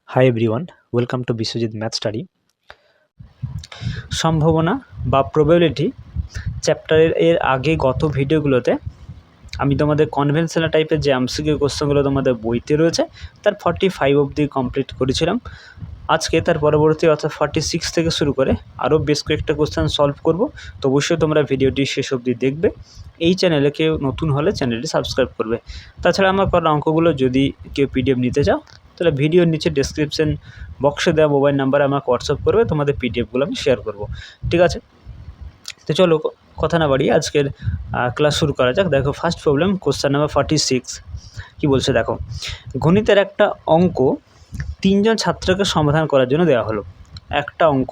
Hi everyone, welcome to Biswajit math study. সম্ভাবনা বা probability চ্যাপ্টারের আগে গত ভিডিওগুলোতে আমি তোমাদের কনভেনশনাল টাইপের যে এমসিকিউ কোশ্চেনগুলো তোমাদের বইতে রয়েছে তার 45 অবধি কমপ্লিট করেছিলাম। আজকে তার পরবর্তী অর্থাৎ 46 থেকে শুরু করে আরও বেশ কয়েকটা কোশ্চেন সলভ করব। তো অবশ্যই তোমরা ভিডিওটি শেষ অবধি দেখবে। এই চ্যানেলে কেউ নতুন হলে চ্যানেলটি সাবস্ক্রাইব করবে। তাছাড়া আমার করা অঙ্কগুলো যদি কেউ পিডিএফ নিতে চাও তাহলে ভিডিওর নিচে ডেসক্রিপশন বক্সে দেওয়া মোবাইল নাম্বারে আমাকে হোয়াটসঅ্যাপ করবে, তোমাদের পিডিএফগুলো আমি শেয়ার করব। ঠিক আছে, তো চলো কথা না বাড়িয়ে আজকের ক্লাস শুরু করা যাক। দেখো ফার্স্ট প্রবলেম, কোশ্চেন নাম্বার 46 কি বলছে দেখো। গণিতের একটা অঙ্ক তিনজন ছাত্রকে সমাধান করার জন্য দেওয়া হলো। একটা অঙ্ক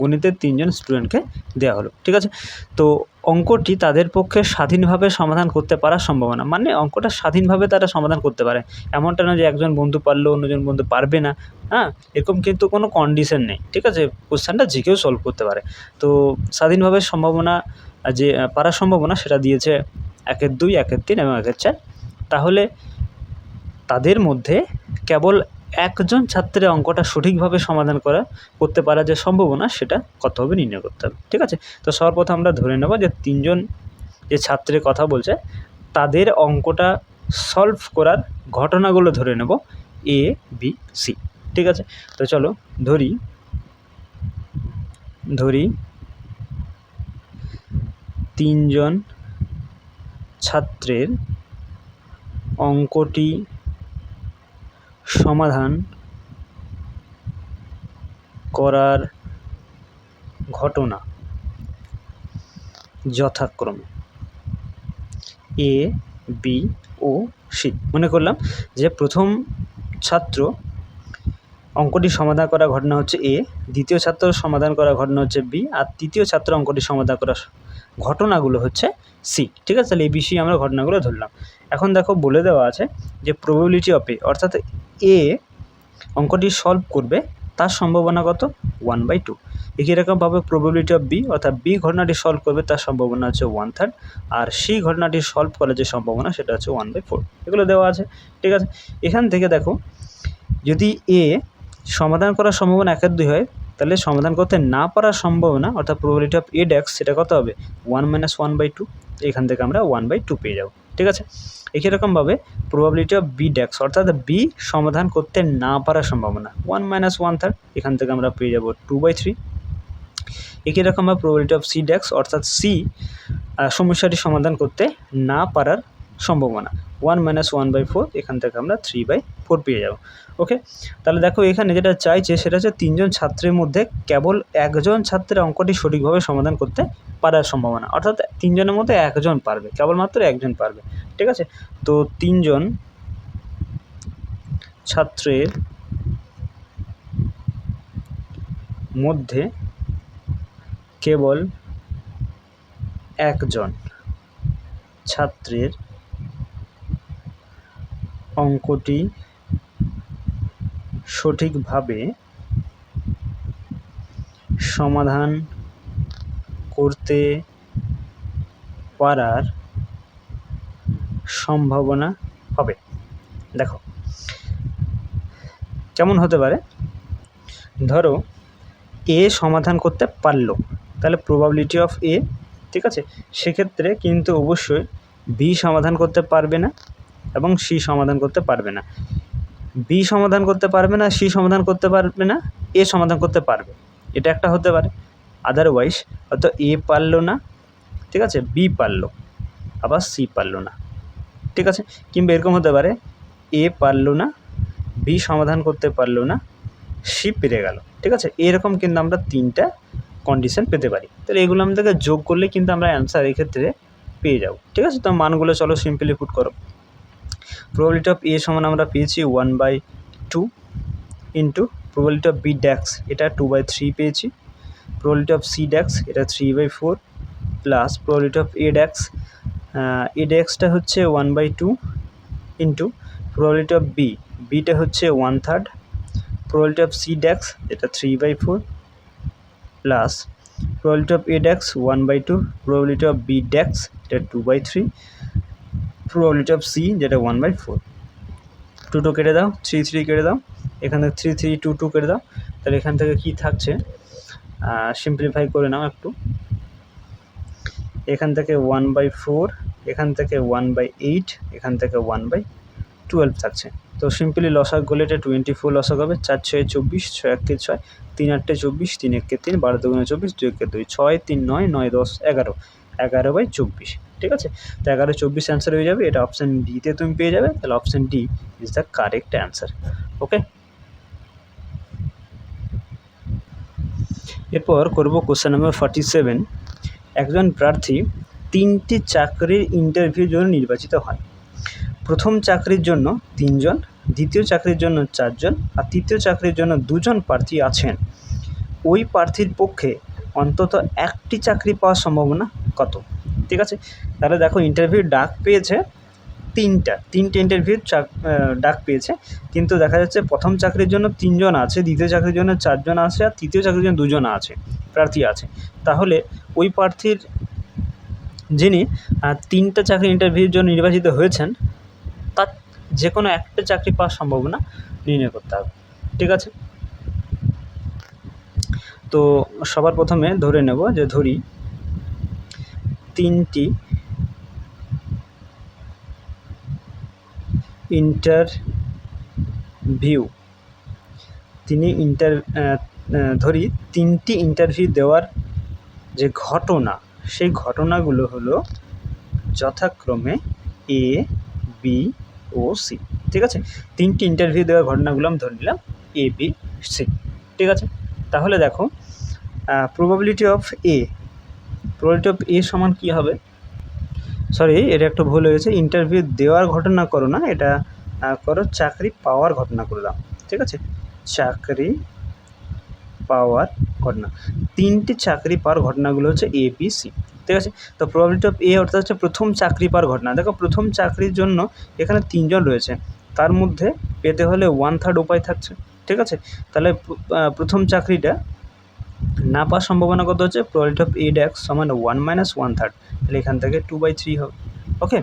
গণিতের তিনজন স্টুডেন্টকে দেওয়া হলো। ঠিক আছে, তো অঙ্কটি তাদের পক্ষে স্বাধীনভাবে সমাধান করতে পারার সম্ভাবনা, মানে অঙ্কটা স্বাধীনভাবে তারা সমাধান করতে পারে, এমনটা না যে একজন বন্ধু পারলো অন্যজন বন্ধু পারবে না। হ্যাঁ, এরকম কিন্তু কোনো কন্ডিশন নেই। ঠিক আছে, কোশ্চেনটা যে কেউ সলভ করতে পারে। তো স্বাধীনভাবে সম্ভাবনা যে পারার সম্ভাবনা সেটা দিয়েছে 1-এর 2, 1-এর 3 এবং 1-এর 4। তাহলে তাদের মধ্যে কেবল একজন ছাত্রের অঙ্কটা সঠিকভাবে সমাধান করতে পারা যে সম্ভাবনা সেটা কত হবে নির্ণয় করতে হবে। ঠিক আছে, তো সর্বপ্রথম আমরা ধরে নেব যে তিনজন যে ছাত্রের কথা বলছে তাদের অঙ্কটা সলভ করার ঘটনাগুলো ধরে নেব এ, বি, সি। ঠিক আছে, তো চলো ধরি তিনজন ছাত্রের অঙ্কটি সমাধান করার ঘটনা যথাক্রমে এ, বি ও সি। মনে করলাম যে প্রথম ছাত্র অঙ্কটি সমাধান করার ঘটনা হচ্ছে এ, দ্বিতীয় ছাত্র সমাধান করার ঘটনা হচ্ছে বি, আর তৃতীয় ছাত্র অঙ্কটি সমাধান করার ঘটনাগুলো হচ্ছে সি। ঠিক আছে, তাহলে এই বিষয়ে আমরা ঘটনাগুলো ধরলাম। এখন দেখো বলে দেওয়া আছে যে প্রবাবিলিটি অফ এ, অর্থাৎ এ অঙ্কটি সলভ করবে তার সম্ভাবনা কত 1/2। একই রকমভাবে প্রবাবিলিটি অফ বি, অর্থাৎ বি ঘটনাটি সলভ করবে তার সম্ভাবনা হচ্ছে 1/3, আর সি ঘটনাটি সলভ করার যে সম্ভাবনা সেটা হচ্ছে 1/4। এগুলো দেওয়া আছে। ঠিক আছে, এখান থেকে দেখো যদি এ সমাধান করার সম্ভাবনা 1-এর 2 হয় তাহলে সমাধান করতে না পারার সম্ভাবনা অর্থাৎ প্রবাবিলিটি অফ এ ড্যাক্স সেটা কত হবে 1 - 1/2। এখান থেকে আমরা 1/2 পেয়ে যাব। ঠিক আছে, একই রকমভাবে প্রবাবিলিটি অফ বি ড্যাক্স অর্থাৎ বি সমাধান করতে না পারার সম্ভাবনা 1 - 1/3। এখান থেকে আমরা পেয়ে যাব 2/3। একই রকমভাবে প্রবাবিলিটি অফ সি ড্যাক্স অর্থাৎ সি সমস্যাটি সমাধান করতে না পারার সম্ভাবনা 1 - 1/4। এখান থেকে আমরা 3/4 পেয়ে যাব। ওকে, তাহলে দেখো এখানে যেটা চাইছে সেটা হচ্ছে তিনজন ছাত্রের মধ্যে কেবল একজন ছাত্রের অঙ্কটি সঠিকভাবে সমাধান করতে পারার সম্ভাবনা, অর্থাৎ তিনজনের মধ্যে একজন পারবে, কেবলমাত্র একজন পারবে। ঠিক আছে, তো তিনজন ছাত্রের মধ্যে কেবল একজন ছাত্রের অঙ্কটি সঠিকভাবে সমাধান করতে পারার সম্ভাবনা হবে। দেখো কেমন হতে পারে, ধরো এ সমাধান করতে পারলো, তাহলে প্রবাবিলিটি অফ এ। ঠিক আছে, সেক্ষেত্রে কিন্তু অবশ্যই বি সমাধান করতে পারবে না এবং সি সমাধান করতে পারবে না। বি সমাধান করতে পারবে না, সি সমাধান করতে পারবে না, এ সমাধান করতে পারবে, এটা একটা হতে পারে। আদারওয়াইজ হয়তো এ পারলো না, ঠিক আছে, বি পারলো, আবার সি পারলো না। ঠিক আছে, কিংবা এরকম হতে পারে এ পারলো না, বি সমাধান করতে পারলো না, সি পেরে গেল। ঠিক আছে, এরকম কিন্তু আমরা তিনটা কন্ডিশন পেতে পারি। তাহলে এগুলো আমাদেরকে যোগ করলে কিন্তু আমরা অ্যান্সার এক্ষেত্রে পেয়ে যাব। ঠিক আছে, তো মানগুলো চলো সিম্পলি পুট করো। প্রবাবিলিটি অফ এ সমান আমরা পেয়েছি 1/2 into probability of B dash এটা 2/3 পেয়েছি, প্রবাবিলিটি অফ সি ড্যাক্স এটা 3/4 প্লাস প্রবাবিলিটি অফ এ ড্যাক্সটা হচ্ছে 1/2 ইন্টু প্রবাবিলিটি অফ বিটা হচ্ছে 1/3, প্রবাবিলিটি অফ সি ড্যাক্স এটা 3/4 plus probability of A dash 1/2, probability of B dash এটা 2/3, প্রবাবিলিটি অফ সি যেটা 1/4। 2 কেটে দাও, 3 কেটে দাও, এখান থেকে 3 3 2 2 কেটে দাও, তাহলে এখান থেকে কি থাকছে, সিম্পলিফাই করে নাও একটু, এখান থেকে 1/4, এখান থেকে 1/8, এখান থেকে 1/12 থাকছে। তো সিম্পলি লসাগ করলে এটা 24 লসাগ হবে, 4 6 24, 6 1 6, 3 8 24, 3 1 3, 12 2 24, 2 1 2, 6 3 9, 9 10 11, 11/24, ঠিক আছে। তো 11/24 অ্যান্সার হয়ে যাবে, এটা অপশান ডিতে তুমি পেয়ে যাবে, তাহলে option D is the correct answer. Okay, এরপর করবো কোশ্চেন নাম্বার 47। একজন প্রার্থী 3টি চাকরির ইন্টারভিউর জন্য নির্বাচিত হয়। প্রথম চাকরির জন্য 3 জন, দ্বিতীয় চাকরির জন্য 4 জন, আর তৃতীয় চাকরির জন্য 2 জন প্রার্থী আছেন। ওই প্রার্থীর পক্ষে অন্তত একটি চাকরি পাওয়ার সম্ভাবনা কত? ঠিক আছে, তাহলে দেখো ইন্টারভিউ ডাক পেয়েছে তিনটে ইন্টারভিউ ডাক পেয়েছে, কিন্তু দেখা যাচ্ছে প্রথম চাকরির জন্য 3 জন আছে, দ্বিতীয় চাকরির জন্য 4 জন আছে, আর তৃতীয় চাকরির জন্য 2 জন আছে, প্রার্থী আছে। তাহলে ওই প্রার্থীর যিনি 3টা চাকরি ইন্টারভিউর জন্য নির্বাচিত হয়েছেন, তার যে কোনো একটা চাকরি পাওয়ার সম্ভাবনা নির্ণয় করতে হবে। ঠিক আছে, তো সবার প্রথমে ধরে নেব যে ধরি 3টি ইন্টারভিউ, ধরি 3টি ইন্টারভিউ দেওয়ার যে ঘটনা, সেই ঘটনাগুলো হলো যথাক্রমে এ, বি ও সি। ঠিক আছে, 3টি ইন্টারভিউ দেওয়ার ঘটনাগুলো আমি ধরে নিলাম এ, বি, সি। ঠিক আছে, তাহলে দেখো প্রবাবিলিটি অফ এ সমান কী হবে, সরি এটা একটু ভুল হয়েছে, ইন্টারভিউ দেওয়ার ঘটনা করো না, এটা করো চাকরি পাওয়ার ঘটনা করে দাও। ঠিক আছে, চাকরি পাওয়ার ঘটনা, 3টি চাকরি পাওয়ার ঘটনাগুলো হচ্ছে এ, বি, সি। ঠিক আছে, তো প্রবাবিলিটি অফ এ অর্থাৎ হচ্ছে প্রথম চাকরি পাওয়ার ঘটনা। দেখো প্রথম চাকরির জন্য এখানে 3 জন রয়েছে, তার মধ্যে পেতে হলে 1/3 উপায় থাকছে। ঠিক আছে, তাহলে প্রথম চাকরিটা না পাওয়ার সম্ভাবনা কত হচ্ছে, প্রবাবিলিটি অফ এ ড্যাশ সমান 1 - 1/3, তাহলে এখান থেকে 2/3 হবে। ওকে,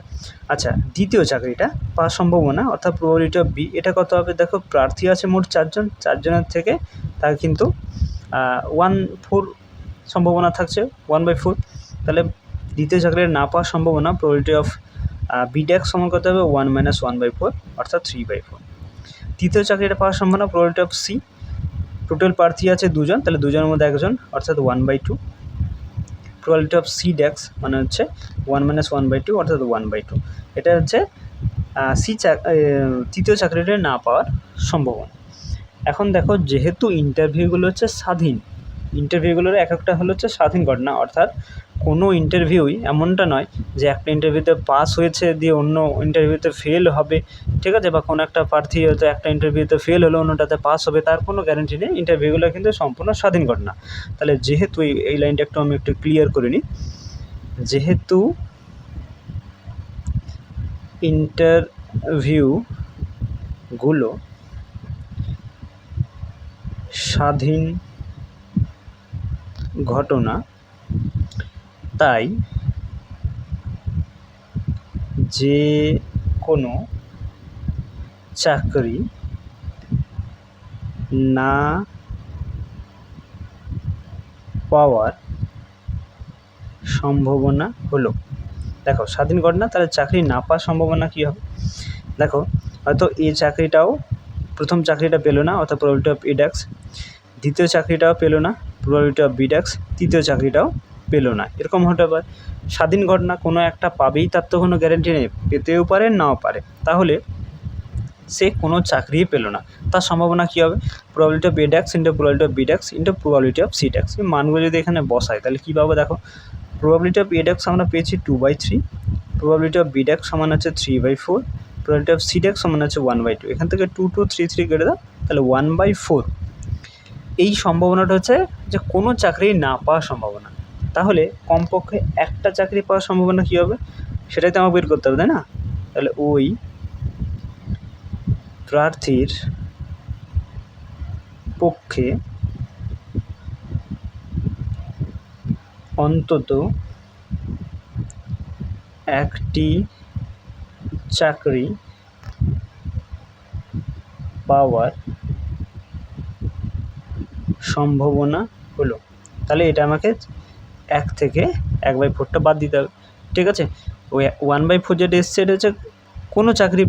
আচ্ছা দ্বিতীয় চাকরিটা পাওয়ার সম্ভাবনা অর্থাৎ প্রবাবিলিটি অফ বি, এটা কত হবে, দেখো প্রার্থী আছে মোট 4 জন, 4 জনের থেকে তার কিন্তু 1/4 সম্ভাবনা থাকছে, 1/4, তাহলে দ্বিতীয় চাকরির না পাওয়ার সম্ভাবনা প্রবাবিলিটি অফ বি ড্যাশ সমান কত হবে 1 - 1/4 অর্থাৎ 3/4। তৃতীয় চাকরিটা পাওয়ার সম্ভাবনা প্রবাবিলিটি অফ সি, টোটাল প্রার্থী আছে 2 জন, তাহলে 2 জনের মধ্যে 1 জন অর্থাৎ 1/2। প্রবাবিলিটি অফ সি ড্যাশ মানে হচ্ছে 1 - 1/2 অর্থাৎ 1/2। এটা হচ্ছে তৃতীয় চাকরিটা না পাওয়ার সম্ভাবনা। এখন দেখো যেহেতু ইন্টারভিউগুলো হচ্ছে স্বাধীন, ইন্টারভিউগুলোর এক একটা হলো হচ্ছে স্বাধীন ঘটনা, অর্থাৎ কোনো ইন্টারভিউই এমনটা নয় যে একটা ইন্টারভিউতে পাস হয়েছে দিয়ে অন্য ইন্টারভিউতে ফেল হবে। ঠিক আছে, বা কোনো একটা প্রার্থী হয়তো একটা ইন্টারভিউতে ফেল হলো অন্যটাতে পাস হবে, তার কোনো গ্যারেন্টি নেই। ইন্টারভিউগুলো কিন্তু সম্পূর্ণ স্বাধীন ঘটনা। তাহলে যেহেতু এই লাইনটা আমি একটু ক্লিয়ার করে নিই, যেহেতু ইন্টারভিউগুলো স্বাধীন ঘটনা, তাই যে কোনো চাকরি না পাওয়ার সম্ভাবনা হলো, দেখো স্বাধীন ঘটনা, তাহলে চাকরি না পাওয়ার সম্ভাবনা কী হবে, দেখো হয়তো এই চাকরিটাও প্রথম চাকরিটা পেলো না অর্থাৎ প্রবাবিলিটি অফ এ ড্যাশ, দ্বিতীয় চাকরিটাও পেলো না প্রবাবিলিটি অফ বি ড্যাশ, তৃতীয় চাকরিটাও পেলো না, এরকম হতে পারে। স্বাধীন ঘটনা কোনো একটা পাবেই তার তো কোনো গ্যারেন্টি নেই, পেতেও পারে নাও পারে, তাহলে সে কোনো চাকরিই পেলো না, তার সম্ভাবনা কী হবে, probability of A dash into probability of B dash into probability of C dash. এই মানগুলো যদি এখানে বসাই তাহলে কী পাবো, দেখো প্রবাবিলিটি অফ এ ড্যাশ আমরা পেয়েছি 2/3, প্রবাবিলিটি অফ বি ড্যাশ সমান হচ্ছে 3/4, প্রবাবিলিটি অফ সি ড্যাশ সমান হচ্ছে 1/2। এখান থেকে 2 2 3 3 কেটে দাও, তাহলে 1/4। এই সম্ভাবনাটা হচ্ছে যে কোনো চাকরি না পাওয়ার সম্ভাবনা। তাহলে কমপক্ষে একটা চাকরি পাওয়ার সম্ভাবনা কী হবে, সেটাই তো আমাকে বের করতে হবে, তাই না। তাহলে ওই প্রার্থীর পক্ষে অন্তত একটি চাকরি পাওয়ার সম্ভাবনা হলো। তাহলে এটা আমাকে 1 থেকে 1/4টা বাদ দিতে হবে, ঠিক আছে। ওই 1/4 যেটা এসছে এটা হচ্ছে কোনো চাকরি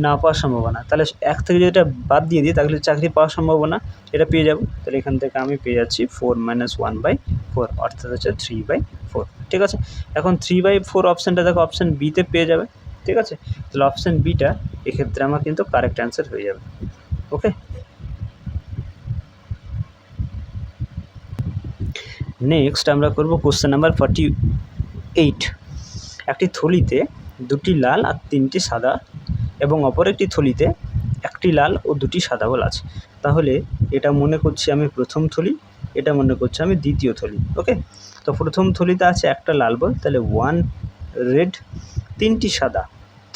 না পাওয়ার সম্ভাবনা। তাহলে 1 থেকে যদি এটা বাদ দিয়ে দিই তাহলে চাকরি পাওয়ার সম্ভাবনা এটা পেয়ে যাব। তাহলে এখান থেকে আমি পেয়ে যাচ্ছি 4 - 1/4 অর্থাৎ হচ্ছে 3/4, ঠিক আছে। এখন 3/4 অপশানটা দেখো অপশান বিতে পেয়ে যাবে, ঠিক আছে। তাহলে অপশান বিটা এক্ষেত্রে আমার কিন্তু কারেক্ট অ্যান্সার হয়ে যাবে। ওকে, নেক্সট আমরা করব কোশ্চেন নাম্বার 48। একটি থলিতে 2টি লাল আর 3টি সাদা এবং অপর একটি থলিতে 1টি লাল ও 2টি সাদা বল আছে। তাহলে এটা মনে করছি আমি প্রথম থলি, এটা মনে করছি আমি দ্বিতীয় থলি। ওকে, তো প্রথম থলিতে আছে 1টা লাল বল, তাহলে 1 রেড, 3টি সাদা,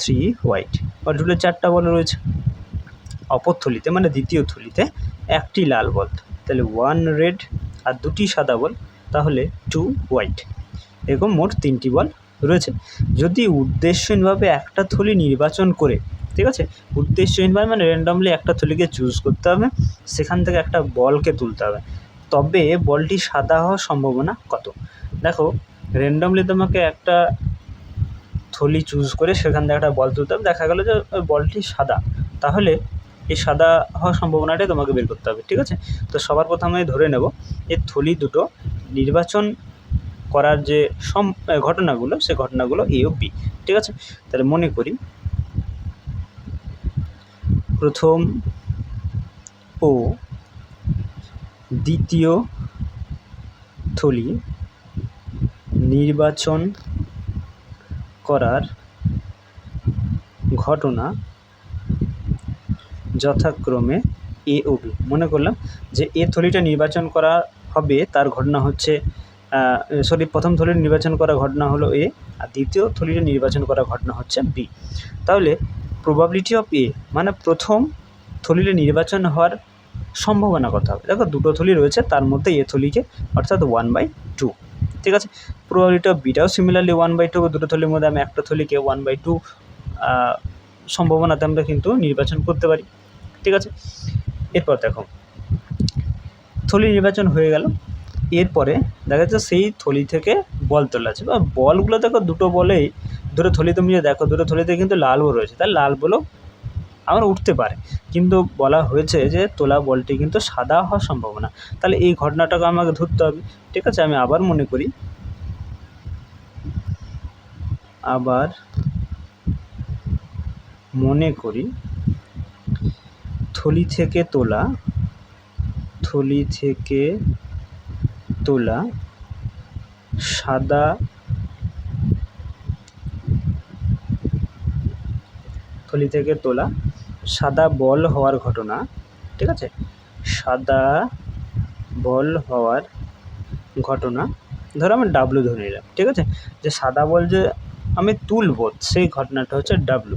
3 হোয়াইট, বা টোটাল 4টা বল রয়েছে। অপর থলিতে মানে দ্বিতীয় থলিতে 1টি লাল বল, তাহলে 1 রেড আর 2টি সাদা বল, তাহলে 2 হোয়াইট, এরকম মোট 3টি বল রয়েছে। যদি উদ্দেশ্যহীনভাবে একটা থলি নির্বাচন করে, ঠিক আছে, উদ্দেশ্যহীনভাবে মানে র্যান্ডমলি একটা থলিকে চুজ করতে হবে, সেখান থেকে একটা বলকে তুলতে হবে, তবে বলটি সাদা হওয়ার সম্ভাবনা কত। দেখো র্যান্ডমলি তোমাকে একটা থলি চুজ করে সেখান থেকে একটা বল তুলতে হবে, দেখা গেলো যে ওই বলটি সাদা, তাহলে এই সাদা হওয়ার সম্ভাবনাটাই তোমাকে বের করতে হবে, ঠিক আছে। তো সবার প্রথমে ধরে নেব এই থলি দুটো নির্বাচন করার যে ঘটনাগুলো, সে ঘটনাগুলো এ ও বি, ঠিক আছে। তাহলে মনে করি প্রথম ও দ্বিতীয় থলি নির্বাচন করার ঘটনা যথাক্রমে এ ও বি। মনে করলাম যে এ থলিটা নির্বাচন করা হবে, তার ঘটনা হচ্ছে প্রথম থলির নির্বাচন করা ঘটনা হলো এ, আর দ্বিতীয় থলিটা নির্বাচন করা ঘটনা হচ্ছে বি। তাহলে প্রবাবিলিটি অফ এ মানে প্রথম থলিটা নির্বাচন হওয়ার সম্ভাবনা কত হবে। দেখো দুটো থলি রয়েছে, তার মধ্যে এ থলিকে অর্থাৎ 1/2, ঠিক আছে। প্রবাবিলিটি অফ বিটাও সিমিলারলি 1/2, দুটো থলির মধ্যে আমি একটা থলিকে 1/2 সম্ভাবনাতে আমরা কিন্তু নির্বাচন করতে পারি, ঠিক আছে। এরপর দেখো থলি নির্বাচন হয়ে গেল, এরপরে দেখা যাচ্ছে সেই থলি থেকে বল তোলা আছে, বা বলগুলো দেখো দুটো থলি তুমি যে দেখো দুটো থলিতে কিন্তু লাল বল রয়েছে, তাই লাল বলও আমার উঠতে পারে, কিন্তু বলা হয়েছে যে তোলা বলটি কিন্তু সাদা হওয়ার সম্ভাবনা। তাহলে এই ঘটনাটাকে আমাকে ধরতে হবে, ঠিক আছে। আমি আবার মনে করি থলি থেকে তোলা সাদা বল হওয়ার ঘটনা, ঠিক আছে, সাদা বল হওয়ার ঘটনা ধরো আমি ডাব্লু ধরে নিলাম, ঠিক আছে। যে সাদা বল যে আমি তুলব সেই ঘটনাটা হচ্ছে ডাব্লু,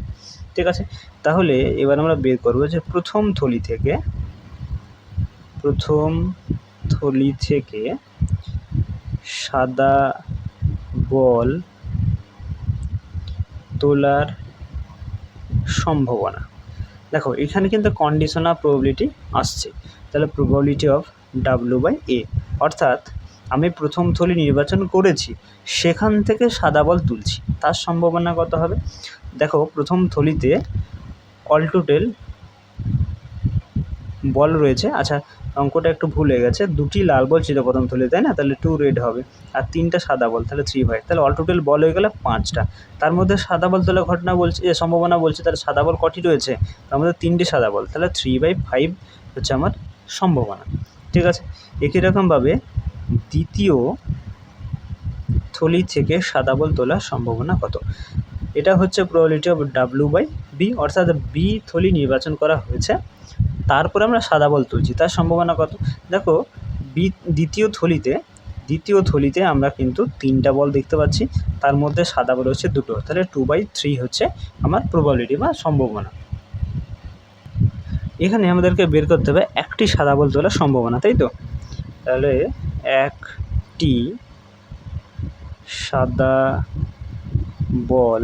ঠিক আছে। তাহলে এবার আমরা বের করবো যে প্রথম থলি থেকে সাদা বল তোলার সম্ভাবনা। দেখো এখানে কিন্তু কন্ডিশনাল প্রবাবিলিটি আসছে, তাহলে প্রবাবিলিটি অফ W/A, অর্থাৎ আমি প্রথম থলি নির্বাচন করেছি সেখান থেকে সাদা বল তুলছি, তার সম্ভাবনা কত হবে। দেখো প্রথম থলিতে অল টোটাল বল রয়েছে, আচ্ছা অঙ্কটা একটু ভুল হয়ে গেছে, 2টি লাল বল ছিল প্রথম থলি, তাই না, তাহলে 2 রেড হবে, আর 3টা সাদা বল, তাহলে 3 হোয়াইট, তাহলে অল টোটাল বল হয়ে গেলে 5টা। তার মধ্যে সাদা বল তোলার ঘটনা বলছে, সম্ভাবনা বলছে, তাহলে সাদা বল কটি রয়েছে, তার মধ্যে 3টে সাদা বল, তাহলে 3/5 হচ্ছে আমার সম্ভাবনা, ঠিক আছে। একই রকমভাবে দ্বিতীয় থলি থেকে সাদা বল তোলার সম্ভাবনা কত, এটা হচ্ছে প্রবাবিলিটি অফ W/B, অর্থাৎ বি থলি নির্বাচন করা হয়েছে, তারপরে আমরা সাদা বল তুলছি, তার সম্ভাবনা কত। দেখো দ্বিতীয় থলিতে আমরা কিন্তু 3টা বল দেখতে পাচ্ছি, তার মধ্যে সাদা বল হচ্ছে 2টো, তাহলে 2/3 হচ্ছে আমার প্রবাবিলিটি বা সম্ভাবনা। এখানে আমাদেরকে বের করতে হবে একটি সাদা বল তোলার সম্ভাবনা, তাই তো। তাহলে একটি সাদা বল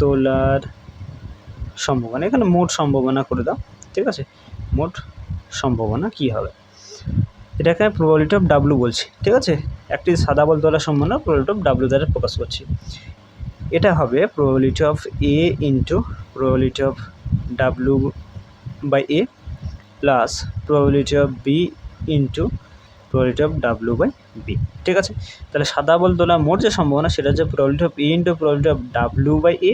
তোলার সম্ভাবনা, এখানে মোট সম্ভাবনা করে দাও, ঠিক আছে, মোট সম্ভাবনা কী হবে? এটাকে প্রবাবিলিটি অফ ডাব্লু বলছি, ঠিক আছে? একটি সাদা বল তোলার সম্ভাবনা প্রবাবিলিটি অফ ডাব্লু দ্বারা প্রকাশ করছি। এটা হবে probability of A into probability of W by A plus probability of B into probability of W by B, ঠিক আছে? তাহলে সাদা বল তোলার মোট যে সম্ভাবনা সেটা হচ্ছে probability of A into probability of W by A,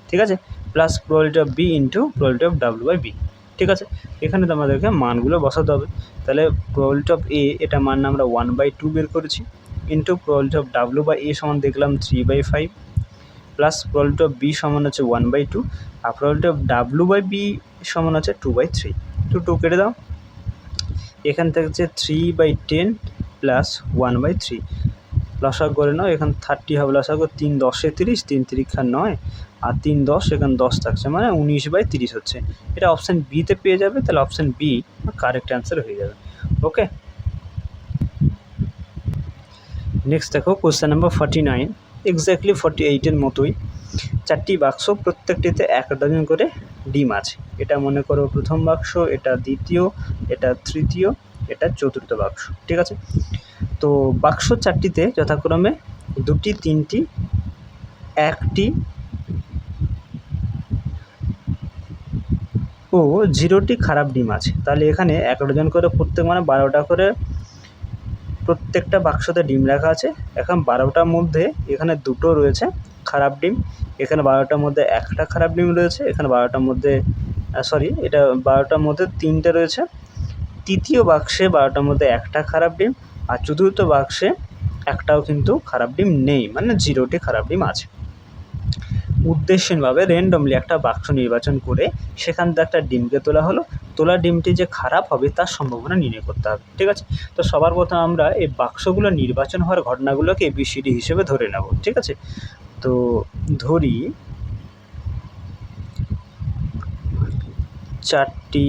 ঠিক আছে, plus probability of B into probability of W by B, ঠিক আছে? এখানে তো আমাদেরকে মানগুলো বসাতে হবে। তাহলে প্রবাবিলিটি অফ এ এটা মান আমরা 1/2 বের করেছি, into probability of W by A সমান দেখলাম 3/5, প্লাস প্রবাবিলিটি অফ বি সমান হচ্ছে 1/2, আর probability of W by B সমান হচ্ছে 2/3। 2 কেটে দাও, এখান থেকে হচ্ছে 3/10 প্লাস 1/3, লসাগু করে নাও, এখানে 30 হবে লসাগু, 3 10 30, 3 3 9, আর 3 10 এখানে 10 থাকছে, মানে 19/30 হচ্ছে। এটা অপশান বিতে পেয়ে যাবে, তাহলে অপশান বি কারেক্ট অ্যান্সার হয়ে যাবে। ওকে, নেক্সট দেখো কোশ্চেন নাম্বার 49, এক্স্যাক্টলি 48-এর মতোই। 4টি বাক্স, প্রত্যেকটিতে 1 ডজন করে ডিম আছে। এটা মনে করো প্রথম বাক্স, এটা দ্বিতীয়, এটা তৃতীয়, এটা চতুর্থ বাক্স, ঠিক আছে? তো বাক্স 4টিতে যথাক্রমে 2টি 3টি 1টি ও 0টি খারাপ ডিম আছে। তাহলে এখানে 1 ডজন করে প্রত্যেক, মানে 12টা করে প্রত্যেকটা বাক্সতে ডিম রাখা আছে। এখন 12টার মধ্যে এখানে 2টো রয়েছে খারাপ ডিম, এখানে 12টার মধ্যে 1টা খারাপ ডিম রয়েছে, এখানে 12টার মধ্যে এটা 12টার মধ্যে 3টে রয়েছে। তৃতীয় বাক্সে 12টার মধ্যে 1টা খারাপ ডিম, আর চতুর্থ বাক্সে 1টাও কিন্তু খারাপ ডিম নেই, মানে 0টি খারাপ ডিম আছে। উদ্দেশ্যহীনভাবে র্যান্ডমলি একটা বাক্স নির্বাচন করে সেখান থেকে একটা ডিমকে তোলা হলো। তোলা ডিমটি যে খারাপ হবে তার সম্ভাবনা নির্ণয় করতে হবে, ঠিক আছে? তো সবার প্রথমে আমরা এই বাক্সগুলো নির্বাচন হওয়ার ঘটনাগুলোকে ABCD হিসেবে ধরে নেব, ঠিক আছে? তো ধরি 4টি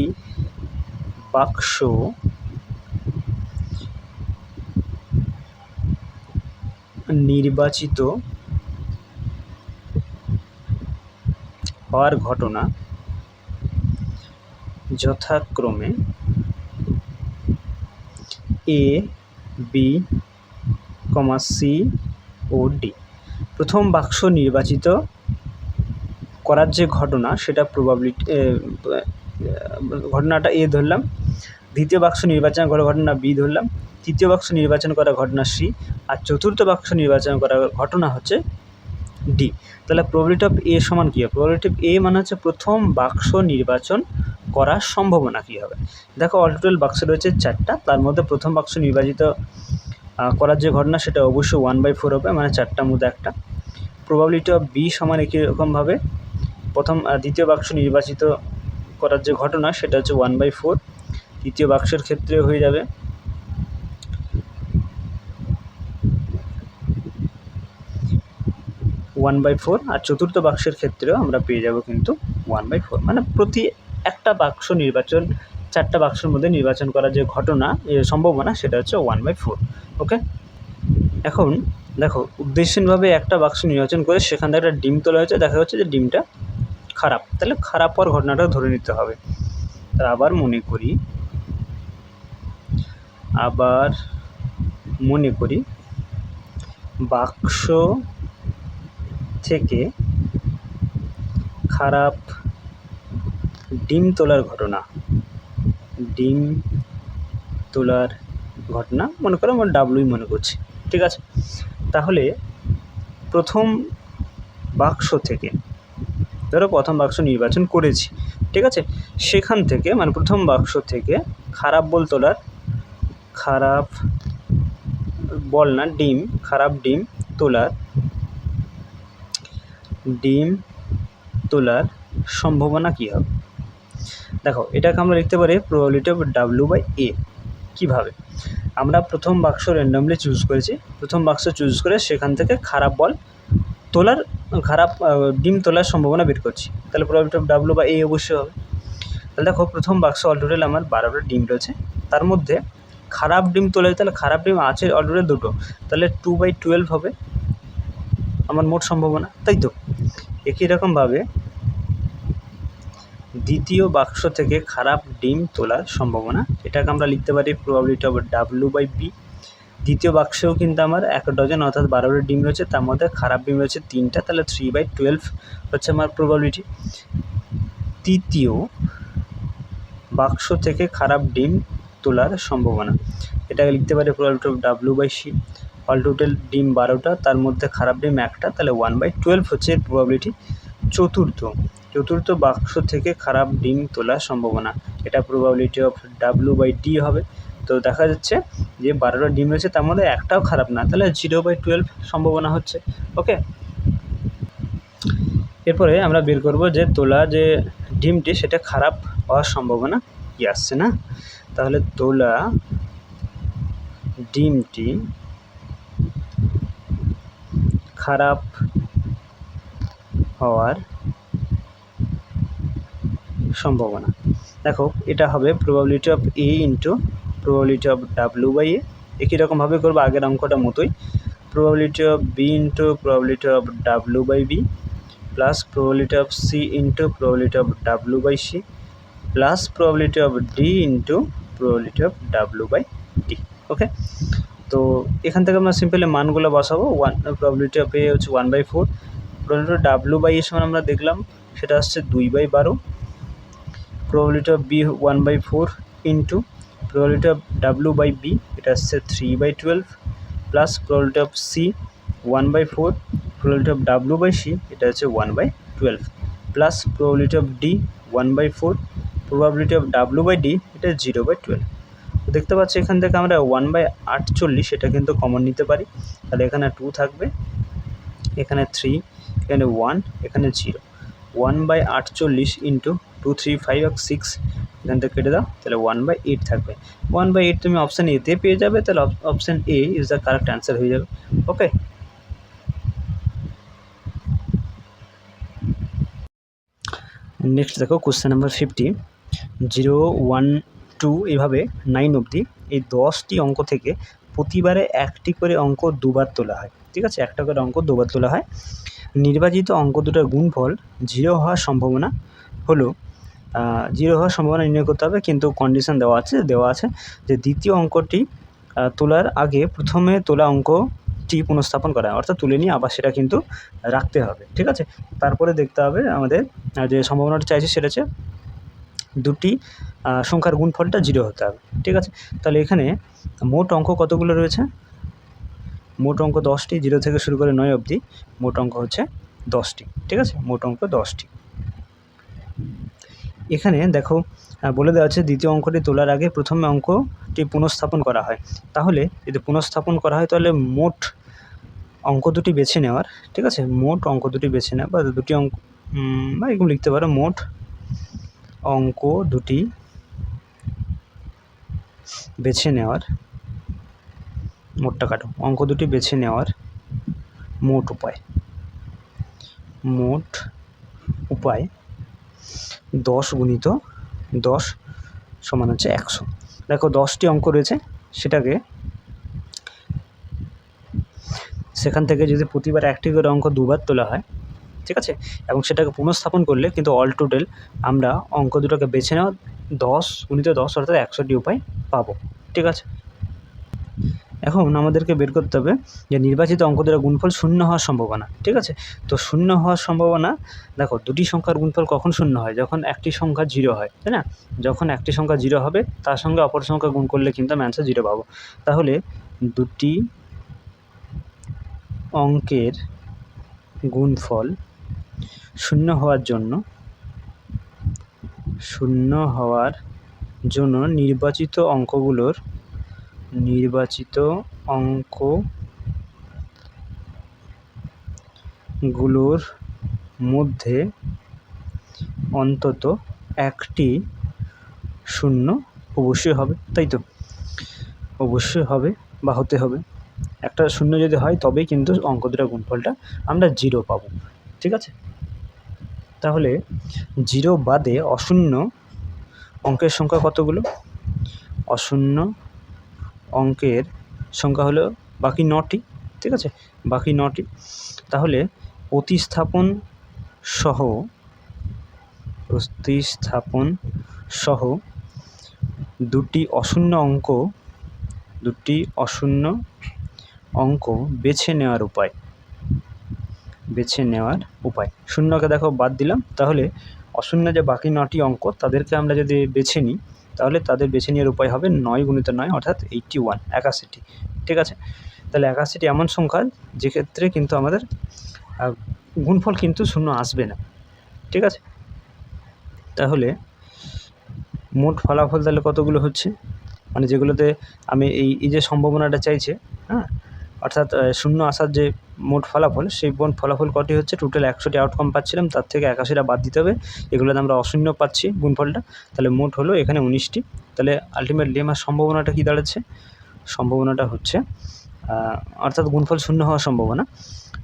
বাক্স নির্বাচিত হওয়ার ঘটনা যথাক্রমে A, B, C O D। প্রথম বাক্স নির্বাচিত করার যে ঘটনা সেটা প্রবাবিলিটি, ঘটনাটা A ধরলাম, দ্বিতীয় বাক্স নির্বাচন করার ঘটনা B ধরলাম, তৃতীয় বাক্স নির্বাচন করার ঘটনা C, আর চতুর্থ বাক্স নির্বাচন করার ঘটনা হচ্ছে D। তাহলে প্রবাবিলিটি অফ A সমান কী হবে? প্রবাবিলিটি অফ A মানে হচ্ছে প্রথম বাক্স নির্বাচন করার সম্ভাবনা কী হবে। দেখো অল টোটাল বাক্স রয়েছে 4টা, তার মধ্যে প্রথম বাক্স নির্বাচিত করার যে ঘটনা সেটা অবশ্যই 1/4 হবে, মানে 4টার মধ্যে 1টা। প্রবাবিলিটি অফ B সমান একই রকমভাবে দ্বিতীয় বাক্স নির্বাচিত করার যে ঘটনা সেটা হচ্ছে 1/4, তৃতীয় বাক্সের ক্ষেত্রে হয়ে যাবে 1/4, আর চতুর্থ বাক্সের ক্ষেত্রেও আমরা পেয়ে যাব কিন্তু 1/4, মানে প্রতি একটা বাক্স নির্বাচন 4টা বাক্সের মধ্যে নির্বাচন করার যে ঘটনা সম্ভাবনা সেটা হচ্ছে 1/4। ওকে, এখন দেখো উদ্দেশ্যহীনভাবে একটা বাক্স নির্বাচন করে সেখান থেকে একটা ডিম তোলা হয়েছে, দেখা যাচ্ছে যে ডিমটা খারাপ, তাহলে খারাপ হওয়ার ঘটনাটা ধরে নিতে হবে। তার আবার মনে করি বাক্স থেকে খারাপ ডিম তোলার ঘটনা মনে করো আমরা ডাব্লুই মনে করছি, ঠিক আছে? তাহলে প্রথম বাক্স থেকে, ধরো প্রথম বাক্স নির্বাচন করেছি, ঠিক আছে? সেখান থেকে, মানে প্রথম বাক্স থেকে খারাপ ডিম তোলার সম্ভাবনা কী হবে? দেখো এটাকে আমরা লিখতে পারি প্রবাবিলিটি অফ W/A। কীভাবে? আমরা প্রথম বাক্স র্যান্ডমলি চুজ করেছি, প্রথম বাক্স চুজ করে সেখান থেকে খারাপ ডিম তোলার সম্ভাবনা বের করছি, তাহলে প্রবাবিলিটি অফ W/A অবশ্যই হবে। তাহলে দেখো প্রথম বাক্স অলরেডি আমার 12টা ডিম রয়েছে, তার মধ্যে খারাপ ডিম তোলা, তাহলে খারাপ ডিম আছে অলরেডি 2টো, তাহলে 2/12 হবে আমার মোট সম্ভাবনা, তাই তো? একই রকমভাবে দ্বিতীয় বাক্স থেকে খারাপ ডিম তোলার সম্ভাবনা, এটাকে আমরা লিখতে পারি প্রবাবিলিটি অফ W/B। দ্বিতীয় বাক্সেও কিন্তু আমার 1 ডজন অর্থাৎ 12টা ডিম রয়েছে, তার মধ্যে খারাপ ডিম রয়েছে 3টা, তাহলে 3/12 হচ্ছে আমার প্রবাবিলিটি। তৃতীয় বাক্স থেকে খারাপ ডিম তোলার সম্ভাবনা, এটাকে লিখতে পারি probability of W/C। All total ডিম 12টা, তার মধ্যে খারাপ ডিম 1টা, তাহলে 1/12 হচ্ছে এর প্রবাবিলিটি। চতুর্থ বাক্স থেকে খারাপ ডিম তোলার সম্ভাবনা, এটা প্রবাবিলিটি অফ W/D হবে। তো দেখা যাচ্ছে যে 12টা ডিম রয়েছে, তার মধ্যে একটাও খারাপ না, তাহলে 0/12 সম্ভাবনা হচ্ছে। ওকে, এরপরে আমরা বের করব যে তোলা যে ডিমটি সেটা খারাপ হওয়ার সম্ভাবনা কি আসছে না। তাহলে তোলা ডিমটি খারাপ হওয়ার সম্ভাবনা, দেখো এটা হবে probability of A into probability of W/A। একই রকমভাবে করবো আগের অঙ্কটা মতোই, probability of B into probability of W/B plus probability of C into probability of W/C plus probability of D into probability of W/D। ওকে, তো এখান থেকে আমরা সিম্পলি মানগুলো বসাবো। প্রবাবিলিটি অফ A হচ্ছে 1/4, প্রবাবিলিটি অফ W/E সমান আমরা দেখলাম সেটা হচ্ছে 2/12, probability of B 1/4 into probability of W/B এটা হচ্ছে 3/12 plus probability of C 1/4, probability of W/C এটা হচ্ছে 1/12 plus probability of D 1/4, probability of W/D এটা 0/12। তো দেখতে পাচ্ছি এখান থেকে আমরা 1/48 এটা কিন্তু কমন নিতে পারি, তাহলে এখানে 2 থাকবে, এখানে 3, এখানে 1, এখানে 0। 1/48 ইন্টু 2, 3, 5 আর 6 এখান থেকে কেটে দাও, তাহলে 1/8 থাকবে। 1/8 তুমি অপশান এতে পেয়ে যাবে, তাহলে option A is the correct answer হয়ে যাবে। ওকে, নেক্সট দেখো কোশ্চেন নাম্বার 50। 0, 1, 2 এভাবে 9 অবধি এই 10টি অঙ্ক থেকে প্রতিবারে একটি করে অঙ্ক দুবার তোলা হয়। ঠিক আছে, একটা করে অঙ্ক দুবার তোলা হয়। নির্বাচিত অঙ্ক দুটোর গুণফল 0 হওয়ার সম্ভাবনা হলো 0 হওয়ার সম্ভাবনা নির্ণয় করতে হবে, কিন্তু কন্ডিশন দেওয়া আছে যে দ্বিতীয় অঙ্কটি তোলার আগে প্রথমে তোলা অঙ্কটি পুনঃস্থাপন করা, অর্থাৎ তুলে নিয়ে আবার সেটা কিন্তু রাখতে হবে। ঠিক আছে, তারপরে দেখতে হবে আমাদের যে সম্ভাবনাটা চাইছে সেটা হচ্ছে দুটি সংখ্যার গুণফলটা 0 হতে হবে। ঠিক আছে, তাহলে এখানে মোট অঙ্ক কতগুলো রয়েছে? মোট অঙ্ক 10টি, 0 থেকে শুরু করে 9 অবধি মোট অঙ্ক হচ্ছে 10টি। ঠিক আছে, মোট অঙ্ক 10টি। এখানে দেখো বলে দেওয়া আছে দ্বিতীয় অঙ্কটি তোলার আগে প্রথমে অঙ্কটি পুনঃস্থাপন করা হয়। তাহলে যদি পুনঃস্থাপন করা হয় তাহলে মোট অঙ্ক দুটি বেছে নেওয়ার, ঠিক আছে, মোট অঙ্ক দুটি বেছে নেওয়া বা দুটি অঙ্ক বা এরকম লিখতে পারো, মোট অঙ্ক দুটি বেছে নেওয়ার, মোটটা কাটো, অঙ্ক দুটি বেছে নেওয়ার মোট উপায় 10 গুণিত 10 সমান হচ্ছে 100। দেখো 10টি অঙ্ক রয়েছে, সেখান থেকে যদি প্রতিবার একটি করে অঙ্ক দুবার তোলা হয়, ঠিক আছে, এবং সেটাকে পুনঃস্থাপন করলে কিন্তু অল টোটাল আমরা অঙ্ক দুটোকে বেছে নেওয়া 10 গুণিত 10 অর্থাৎ 100টি উপায় পাবো। ঠিক আছে, এখন আমাদেরকে বের করতে হবে যে নির্বাচিত অঙ্ক দুটোর গুণফল 0 হওয়ার সম্ভাবনা। ঠিক আছে, তো 0 হওয়ার সম্ভাবনা, দেখো দুটি সংখ্যার গুণফল কখন 0 হয়? যখন একটি সংখ্যা 0 হয়, তাই না? যখন একটি সংখ্যা 0 হবে তার সঙ্গে অপর সংখ্যা গুণ করলে কিন্তু আমি অ্যান্সার 0 পাবো। তাহলে দুটি অঙ্কের গুণফল 0 হওয়ার জন্য নির্বাচিত অঙ্কগুলোর মধ্যে অন্তত একটি 0 অবশ্যই হবে, তাই তো? অবশ্যই হবে বা হতে হবে, একটা 0 যদি হয় তবেই কিন্তু অঙ্ক দুটোর গুণফলটা আমরা 0 পাবো। ঠিক আছে, তাহলে 0 বাদে অশূন্য অঙ্কের সংখ্যা কতগুলো? অশূন্য অঙ্কের সংখ্যা হলো বাকি 9টি। ঠিক আছে, বাকি 9টি। তাহলে প্রতিস্থাপন সহ প্রতিস্থাপন সহ দুটি অশূন্য অঙ্ক বেছে নেওয়ার উপায়। শূন্যকে দেখো বাদ দিলাম, তাহলে অশূন্য যে বাকি 9টি অঙ্ক তাদেরকে আমরা যদি বেছে নিই, তাহলে তাদের বেছে নেওয়ার উপায় হবে 9 গুণিত 9 অর্থাৎ 81, 81টি। ঠিক আছে, তাহলে 81টি এমন সংখ্যা যেক্ষেত্রে কিন্তু আমাদের গুণফল কিন্তু শূন্য আসবে না। ঠিক আছে, তাহলে মোট ফলাফল তাহলে কতগুলো হচ্ছে, মানে যেগুলোতে আমি এই যে সম্ভাবনাটা চাইছে, হ্যাঁ, অর্থাৎ শূন্য আসার যে মোট ফলাফল, সেই মোট ফলাফল কটি হচ্ছে, টোটাল 100টি আউটকাম পাচ্ছিলাম, তার থেকে 81টা বাদ দিতে হবে, এগুলোতে আমরা অশূন্য পাচ্ছি গুণফলটা, তাহলে মোট হলো এখানে 19টি। তাহলে আলটিমেটলি আমার সম্ভাবনাটা কী দাঁড়াচ্ছে, সম্ভাবনাটা হচ্ছে অর্থাৎ গুণফল শূন্য হওয়ার সম্ভাবনা,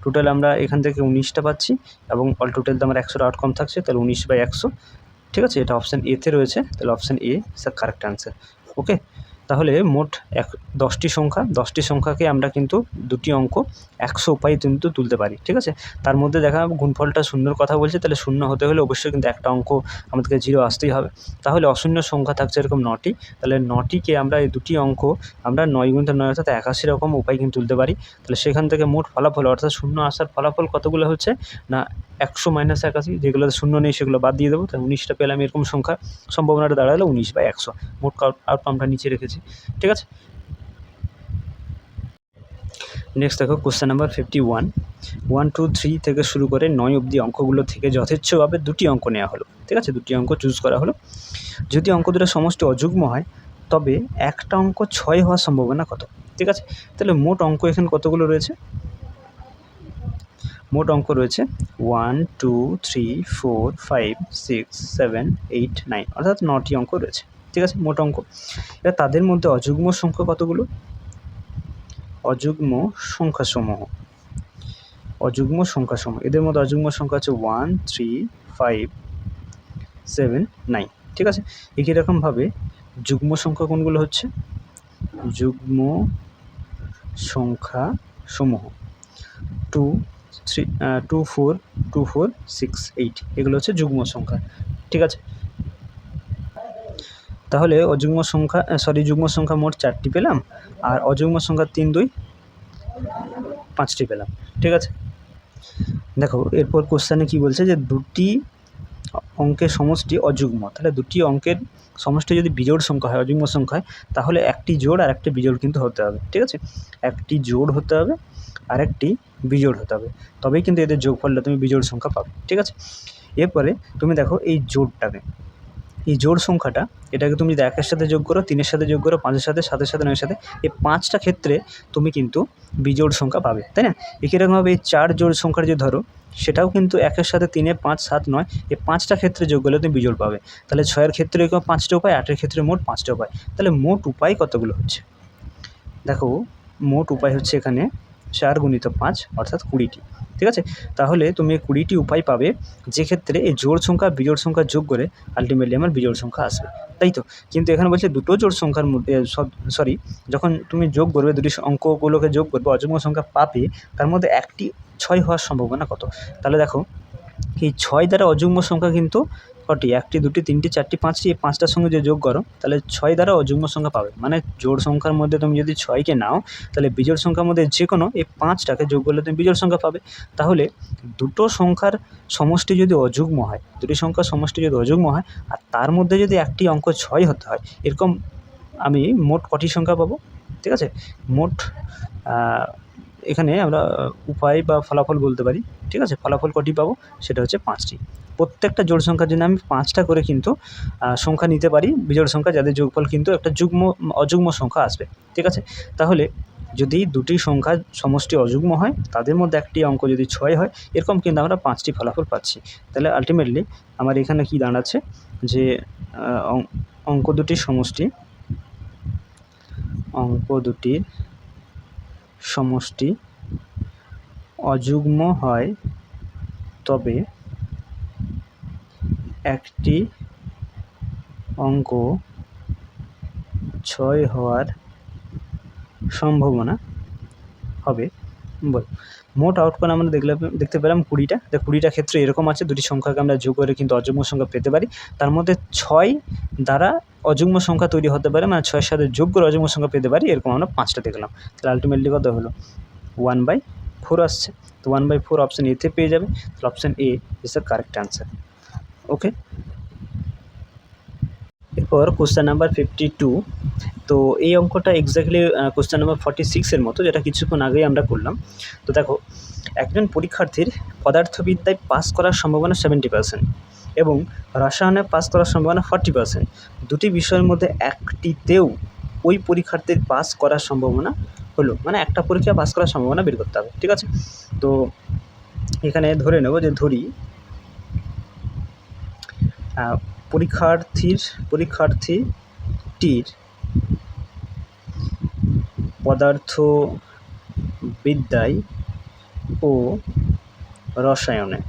টোটাল আমরা এখান থেকে 19টা পাচ্ছি এবং অল টোটাল তো আমার 100টা আউটকাম থাকছে, তাহলে 19/100। ঠিক আছে, এটা অপশান এতে রয়েছে, তাহলে option A is the correct answer. Okay, তাহলে মোট 10টি সংখ্যাকে আমরা কিন্তু দুটি অঙ্ক 100 উপায়ে কিন্তু তুলতে পারি। ঠিক আছে, তার মধ্যে দেখা গুণফলটা শূন্যর কথা বলছে, তাহলে শূন্য হতে হলে অবশ্যই কিন্তু একটা অঙ্ক আমাদেরকে 0 আসতেই হবে। তাহলে অশূন্য সংখ্যা থাকছে এরকম 9টি, তাহলে 9টিকে আমরা এই দুটি অঙ্ক আমরা 9 গুণিত 9 অর্থাৎ 81 রকম উপায় কিন্তু তুলতে পারি। তাহলে সেখান থেকে মোট ফলাফল অর্থাৎ শূন্য আসার ফলাফল কতগুলো হচ্ছে না 100 - 81, যেগুলোতে শূন্য নেই সেগুলো বাদ দিয়ে দেবো, তাহলে 19টা পেলাম, এরকম সংখ্যা সম্ভাবনাটা দাঁড়ালো 19/100। মোট আউটকামটা নিচে রেখেছি। ঠিক আছে, নেক্সট দেখো কোশ্চেন নাম্বার 51। 1, 2, 3 থেকে শুরু করে 9 অবধি অঙ্কগুলো থেকে যথেচ্ছভাবে দুটি অঙ্ক নেওয়া হলো। ঠিক আছে, দুটি অঙ্ক চুজ করা হলো। যদি অঙ্ক দুটো সমষ্টি অযুগ্ম হয় তবে একটা অঙ্ক 6 হওয়ার সম্ভাবনা কত? ঠিক আছে, তাহলে মোট অঙ্ক এখানে কতগুলো রয়েছে, মোট অঙ্ক রয়েছে 1, 2, 3, 4, 5, 6, 7, 8, 9 অর্থাৎ 9টি অঙ্ক রয়েছে। ঠিক আছে, মোট অঙ্ক। এবার তাদের মধ্যে অযুগ্ম সংখ্যা কতগুলো, অযুগ্ম সংখ্যাসমূহ, এদের মধ্যে অযুগ্ম সংখ্যা হচ্ছে 1, 3, 5, 7, 9। ঠিক আছে, একই রকমভাবে যুগ্ম সংখ্যা কোনগুলো হচ্ছে, যুগ্ম সংখ্যাসমূহ 2, 3, 2, 4, 2, 4, 6, 8 এগুলো হচ্ছে যুগ্ম সংখ্যা। ঠিক আছে, তাহলে যুগ্ম সংখ্যা মোট 4টি পেলাম, আর অযুগ্ম সংখ্যা 3, 2, 5টি পেলাম। ঠিক আছে, দেখো এরপর কোশ্চেনে কি বলছে যে দুটি অঙ্কের সমষ্টি অযুগ্ম, তাহলে দুটি অঙ্কের সমষ্টি যদি বিজোড় সংখ্যা হয়, অযুগ্ম সংখ্যা হয়, তাহলে একটি জোড় আর একটি বিজোড় কিন্তু হতে হবে। ঠিক আছে, একটি জোড় হতে হবে আর একটি বিজোড় হতে হবে, তবেই কিন্তু এদের যোগফলটা তুমি বিজোড় সংখ্যা পাবে। ঠিক আছে, এরপরে তুমি দেখো এই জোড়টাকে, এই জোড় সংখ্যাটা, এটাকে তুমি যদি 1-এর সাথে যোগ করো, 3-এর সাথে যোগ করো, 5-এর সাথে, 7-এর সাথে, 9-এর সাথে, এই 5টা ক্ষেত্রে তুমি কিন্তু বিজোড় সংখ্যা পাবে, তাই না? একই রকমভাবে এই 4 জোড় সংখ্যার যে ধরো, সেটাও কিন্তু 1-এর সাথে 3, 5, 7, 9 এই 5টা ক্ষেত্রে যোগ করলে তুমি বিজোড় পাবে। তাহলে 6-এর ক্ষেত্রে এরকম 5টা উপায়, 8-এর ক্ষেত্রে মোট 5টা উপায়। তাহলে মোট উপায় কতগুলো হচ্ছে, দেখো মোট উপায় হচ্ছে এখানে 4 গুণিত 5 অর্থাৎ 20টি। ঠিক আছে, তাহলে তুমি 20টি উপায় পাবে, যে ক্ষেত্রে এই জোড় সংখ্যা বিজোড় সংখ্যা যোগ করে আলটিমেটলি আমার বিজোড় সংখ্যা আসবে, তাই তো? কিন্তু এখানে বলছে দুটো জোড় সংখ্যার মধ্যে যখন তুমি যোগ করবে, দুটি অঙ্কগুলোকে যোগ করবে, অযুগ্ম সংখ্যা পাবে, তার মধ্যে একটি 6 হওয়ার সম্ভাবনা কত? তাহলে দেখো এই 6 দ্বারা অযুগ্ম সংখ্যা কিন্তু কটি, 1টি, 2টি, 3টি, 4টি, 5টি, এই 5টার সঙ্গে যে যোগ করো, তাহলে 6 দ্বারা অযুগ্ম সংখ্যা পাবে। মানে জোড় সংখ্যার মধ্যে তুমি যদি 6কে নাও, তাহলে বিজোড় সংখ্যার মধ্যে যে কোনো এই 5টাকে যোগ করলে তুমি বিজোড় সংখ্যা পাবে। তাহলে দুটো সংখ্যার সমষ্টি যদি অযুগ্ম হয়, দুটি সংখ্যার সমষ্টি যদি অযুগ্ম হয়, আর তার মধ্যে যদি একটি অঙ্ক 6 হতে হয়, এরকম আমি মোট কটি সংখ্যা পাবো? ঠিক আছে, মোট এখানে আমরা উপায় বা ফলাফল বলতে পারি। ঠিক আছে, ফলাফল কটি পাবো, সেটা হচ্ছে 5টি। প্রত্যেকটা জোড় সংখ্যার জন্য আমি 5টা করে কিন্তু সংখ্যা নিতে পারি, বিজোড় সংখ্যা, যাদের যোগফল কিন্তু একটা অযুগ্ম সংখ্যা আসবে। ঠিক আছে, তাহলে যদি দুটি সংখ্যা সমষ্টি অযুগ্ম হয়, তাদের মধ্যে একটি অঙ্ক যদি 6 হয়, এরকম কিন্তু আমরা 5টি ফলাফল পাচ্ছি। তাহলে আলটিমেটলি আমার এখানে কি দাঁড়াচ্ছে যে অঙ্ক দুটির সমষ্টি অযুগ্ম হয়, তবে একটি অঙ্ক 6 হওয়ার সম্ভাবনা হবে, বল মোট আউটকাম আমরা দেখতে পেলাম 20টা। 20টা ক্ষেত্রে এরকম আছে, দুটি সংখ্যাকে আমরা যোগ করে কিন্তু অযুগ্ম সংখ্যা পেতে পারি। তার মধ্যে 6 দ্বারা অযুগ্ম সংখ্যা তৈরি হতে পারে, মানে 6-এর সাথে যোগ করে অযুগ্ম সংখ্যা পেতে পারি, এরকম আমরা 5টা দেখলাম। তাহলে আলটিমেটলি কত হলো 1/4 আসছে। তো 1/4 অপশান এতে পেয়ে যাবে। তাহলে option A is the correct answer. Okay, এরপর কোশ্চেন নাম্বার 52। তো এই অঙ্কটা এক্স্যাক্টলি কোশ্চেন নাম্বার 46-এর মতো, যেটা কিছুক্ষণ আগেই আমরা করলাম। তো দেখো, একজন পরীক্ষার্থীর পদার্থবিদ্যায় পাস করার সম্ভাবনা 70% এবং রসায়নে পাস করার সম্ভাবনা 40%। দুটি বিষয়ের মধ্যে একটিতেও ওই পরীক্ষার্থীর পাস করার সম্ভাবনা হলো, মানে একটা পরীক্ষা পাস করার সম্ভাবনা বের করতে হবে। ঠিক আছে, তো এখানে ধরে নেব যে পরীক্ষার্থীটির পদার্থবিদ্যায় ও রসায়নে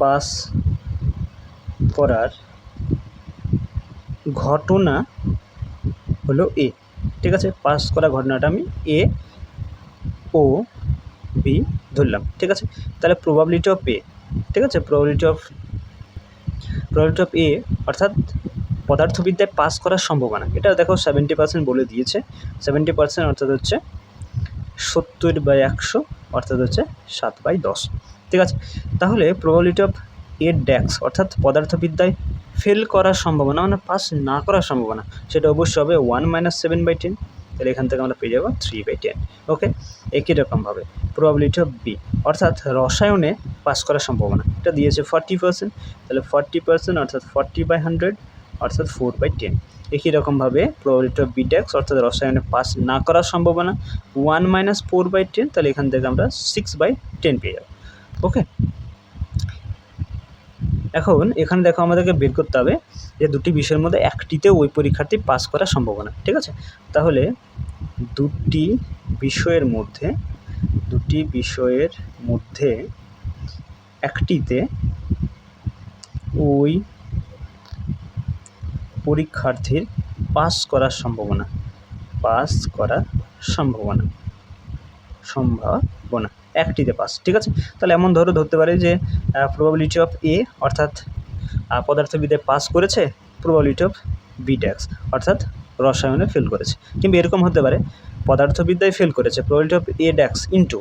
পাস করার ঘটনা হলো এ। ঠিক আছে, পাস করা ঘটনাটা আমি এ ও বি ধরলাম। ঠিক আছে, তাহলে প্রবাবিলিটি অফ এ, ঠিক আছে, প্রবাবিলিটি অফ এ অর্থাৎ পদার্থবিদ্যায় পাস করার সম্ভাবনা, এটা দেখো 70% বলে দিয়েছে। 70% অর্থাৎ হচ্ছে 70/100, অর্থাৎ হচ্ছে 7/10। ঠিক আছে, তাহলে প্রবাবিলিটি অফ এ ড্যাক্স অর্থাৎ পদার্থবিদ্যায় ফেল করার সম্ভাবনা, মানে পাস না করার সম্ভাবনা, সেটা অবশ্যই হবে 1 - 7/10। তাহলে এখান থেকে আমরা পেয়ে যাবো 3/10। ওকে, একই রকমভাবে প্রবাবিলিটি অফ বি অর্থাৎ রসায়নে পাস করার সম্ভাবনা, এটা দিয়েছে 40%। তাহলে 40% অর্থাৎ 40/100, অর্থাৎ 4/10। একই রকমভাবে প্রবাবিলিটি অফ বি ড্যাক্স অর্থাৎ রসায়নে পাস না করার সম্ভাবনা 1 - 4/10। তাহলে এখান থেকে আমরা 6/10 পেয়ে যাব। ওকে, এখন এখানে দেখো আমাদেরকে বের করতে হবে যে দুটি বিষয়ের মধ্যে একটিতেও ওই পরীক্ষার্থী পাস করার সম্ভাবনা। ঠিক আছে, তাহলে দুটি বিষয়ের মধ্যে একটিতে ওই পরীক্ষার্থীর পাস করার সম্ভাবনা একটিতে পাস। ঠিক আছে, তাহলে এমন ধরতে পারে যে প্রবাবিলিটি অফ এ অর্থাৎ পদার্থবিদ্যায় পাস করেছে, প্রবাবিলিটি অফ বি ড্যাক্স অর্থাৎ রসায়নে ফেল করেছে। কিংবা এরকম হতে পারে পদার্থবিদ্যায় ফেল করেছে, probability of A dash into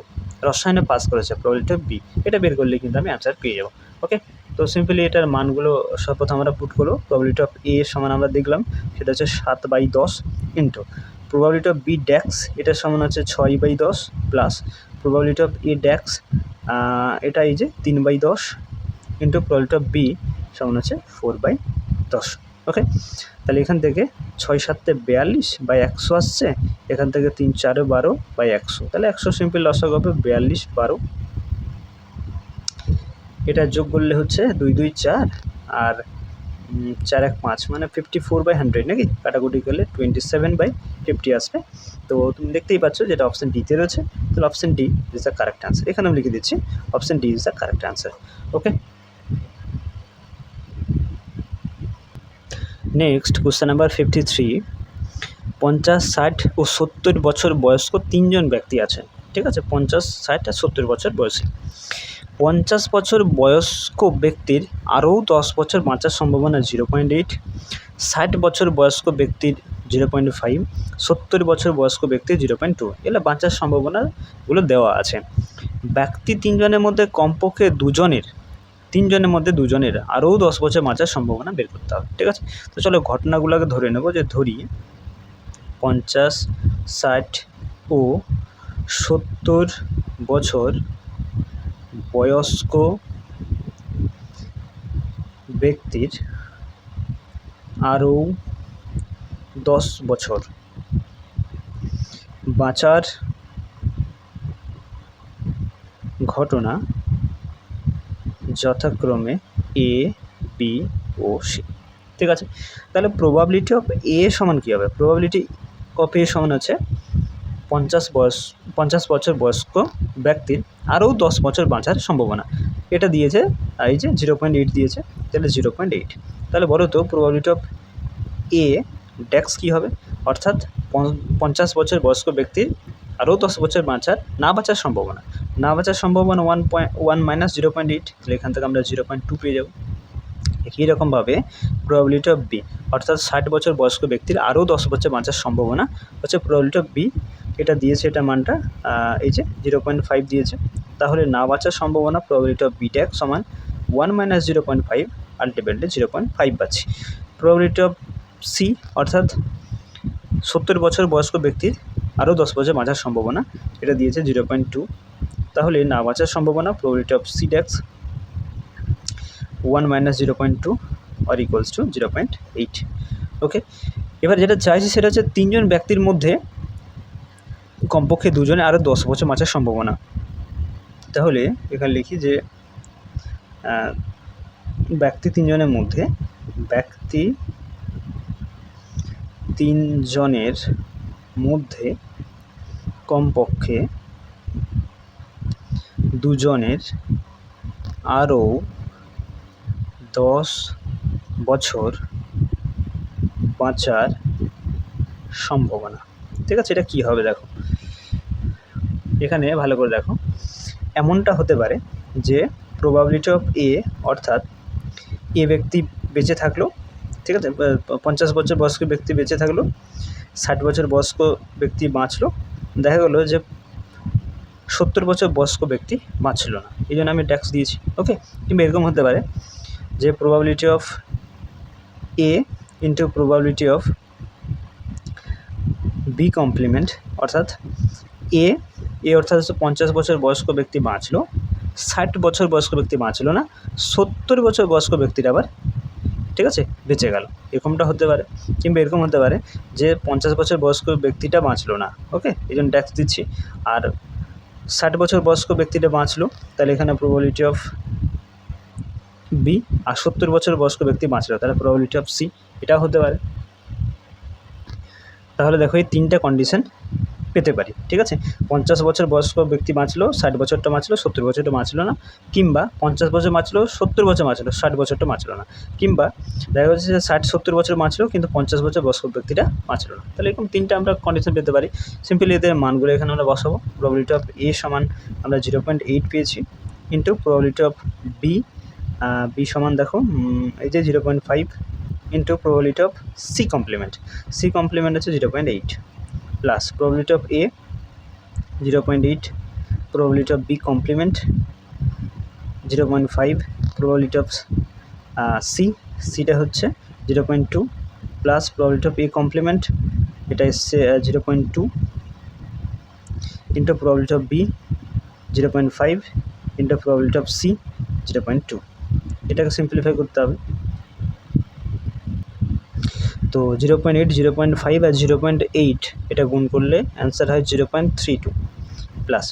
রসায়নে পাস করেছে, প্রবাবিলিটি অফ বি। এটা বের করলে কিন্তু আমি অ্যান্সার পেয়ে যাবো। ওকে, তো সিম্পলি এটার মানগুলো সর্বপ্রথম আমরা পুট করবো। প্রবাবিলিটি অফ এ সমান আমরা দেখলাম সেটা হচ্ছে 7/10 ইন্টু প্রবাবিলিটি অফ বি ড্যাক্স, এটার সমান হচ্ছে 6/10 প্লাস প্রবাবিলিটি অফ এ ড্যাক্স, এটা এই যে 3/10 ইন্টু প্রবাবিলিটি অফ বি সমান হচ্ছে 4/10। ওকে, তাহলে এখান থেকে 6×7=42/100 আসছে, এখান থেকে 3×4=12/100, তাহলে 100 সিম্পল লসাগু হবে 42/12। এটা যোগ করলে হচ্ছে 2×2 = 4 আর 4×1 = 5, মানে 54/100 নাকি, কাটাকুটি করলে 27/50 আসবে। তো তুমি দেখতেই পাচ্ছ যেটা অপশান ডিতে রয়েছে। তাহলে option D is the correct answer. এখানে আমি লিখে দিচ্ছি option D is the correct answer. Okay, next question number 53। 50, 60 ও 70 বছর বয়স্ক 3জন ব্যক্তি আছে। ঠিক আছে, 50, 60 আর 70 বছর বয়সী। 50 বছর বয়স্ক ব্যক্তির আরও 10 বছর বাঁচার সম্ভাবনা 0.8, 60 বছর বয়স্ক ব্যক্তির 0.5, 70 বছর বয়স্ক ব্যক্তির 0.2। এগুলো বাঁচার সম্ভাবনাগুলো দেওয়া আছে। ব্যক্তি 3জনের মধ্যে কমপক্ষে 2জনের আরও 10 বছর বাঁচার সম্ভাবনা বের করতে হবে। ঠিক আছে, তো চলো ঘটনাগুলোকে ধরে নেব। যে ধরি 50, 60 ও 70 বছর বয়স্ক ব্যক্তির আরও 10 বছর বাঁচার ঘটনা যথাক্রমে এ, বি ও সি। ঠিক আছে, তাহলে প্রবাবিলিটি অফ এ সমান কী হবে? প্রবাবিলিটি অফ এ সমান হচ্ছে 50 বছর বয়স্ক ব্যক্তির আরও 10 বছর বাঁচার সম্ভাবনা। এটা দিয়েছে এই যে 0.8 দিয়েছে, তাহলে 0.8। তাহলে বলো তো প্রবাবিলিটি অফ এ ড্যাক্স কী হবে? অর্থাৎ 50 বছর বয়স্ক ব্যক্তির আরও 10 বছর না বাঁচার সম্ভাবনা 1 মাইনাস 0.8, তাহলে এখান থেকে আমরা 0.2 পেয়ে যাব। একই রকমভাবে প্রবাবিলিটি অফ বি, অর্থাৎ 60 বছর বয়স্ক ব্যক্তির আরও 10 বছর বাঁচার সম্ভাবনা হচ্ছে প্রবাবিলিটি অফ বি, এটা দিয়েছে, এটা মানটা এই যে 0.5 দিয়েছে। তাহলে না বাঁচার সম্ভাবনা প্রবাবিলিটি অফ বি ট্যাগ সমান 1 মাইনাস 0.5, আলটিমেটলি 0.5 পাচ্ছি। প্রবাবিলিটি অফ সি, অর্থাৎ 70 বছর বয়স্ক ব্যক্তির আরও 10 বছর বাঁচার সম্ভাবনা, এটা দিয়েছে 0.2। তাহলে না বাঁচার সম্ভাবনা probability of C tax 1 minus 0.2 or equals to 0.8। Okay, এবার যেটা চাইছি সেটা হচ্ছে 3 জন ব্যক্তির মধ্যে কমপক্ষে 2 জনে আরও 10 বছর বাঁচার সম্ভাবনা। তাহলে এখানে লিখি যে ব্যক্তি 3 জনের মধ্যে কমপক্ষে 2 জনের আরও 10 বছর বাঁচার সম্ভাবনা। ঠিক আছে, এটা কী হবে দেখো, এখানে ভালো করে দেখো, এমনটা হতে পারে যে প্রবাবিলিটি অফ এ, অর্থাৎ এ ব্যক্তি বেঁচে থাকলো, ঠিক আছে, 50 বছর বয়স্ক ব্যক্তি বেঁচে থাকলো, 60 বছর বয়স্ক ব্যক্তি বাঁচলো, দেখা গেলো যে 70 বছর বয়স্ক ব্যক্তি বাঁচল না, এই জন্য আমি ট্যাক্স দিয়েছি। ওকে, কিংবা এরকম হতে পারে যে probability of A into probability of B complement, অর্থাৎ এ অর্থাৎ 50 বছর বয়স্ক ব্যক্তি বাঁচলো, 60 বছর বয়স্ক ব্যক্তি বাঁচলো না, 70 বছর বয়স্ক ব্যক্তির আবার, ঠিক আছে, বেঁচে গেল, এরকমটা হতে পারে। কিংবা এরকম হতে পারে যে 50 বছর বয়স্ক ব্যক্তিটা বাঁচলো না, ওকে, এই জন্য ট্যাক্স দিচ্ছি, আর 60 বছর বয়স্ক ব্যক্তিটা বাঁচলো, তাহলে এখানে প্রবাবিলিটি অফ বি, আর 70 বছর বয়স্ক ব্যক্তি বাঁচলো, তাহলে প্রবাবিলিটি অফ সি, এটাও হতে পারে। তাহলে দেখো এই 3টা কন্ডিশন পেতে পারি, ঠিক আছে, 50 বছর বয়স্ক ব্যক্তি বাঁচলো, 60 বছরটা বাঁচলো, 70 বছরটা বাঁচলো না, কিংবা 50 বছর বাঁচলো, 70 বছর বাঁচলো, 60 বছরটা বাঁচলো না, কিংবা দেখা যাচ্ছে যে 60-70 বছর বাঁচলো কিন্তু 50 বছর বয়স্ক ব্যক্তিটা বাঁচলো না। তাহলে এরকম 3টা আমরা কন্ডিশন পেতে পারি। সিম্পলি এদের মানগুলো এখানে আমরা বসাবো। প্রবাবিলিটি অফ এ সমান আমরা 0.8 পেয়েছি, ইন্টু প্রবাবিলিটি অফ বি সমান দেখো এই যে 0.5, into probability of C complement হচ্ছে 0.8, plus probability of A 0.8, probability of B complement 0.5, probability of সিটা হচ্ছে 0.2, plus probability of A complement, এটা এসছে 0.2, into probability of B 0.5, into probability of C 0.2। এটাকে সিম্পলিফাই করতে হবে। তো 0.8, 0.5 আর 0.8 এটা গুণ করলে অ্যান্সার হয় 0.32, প্লাস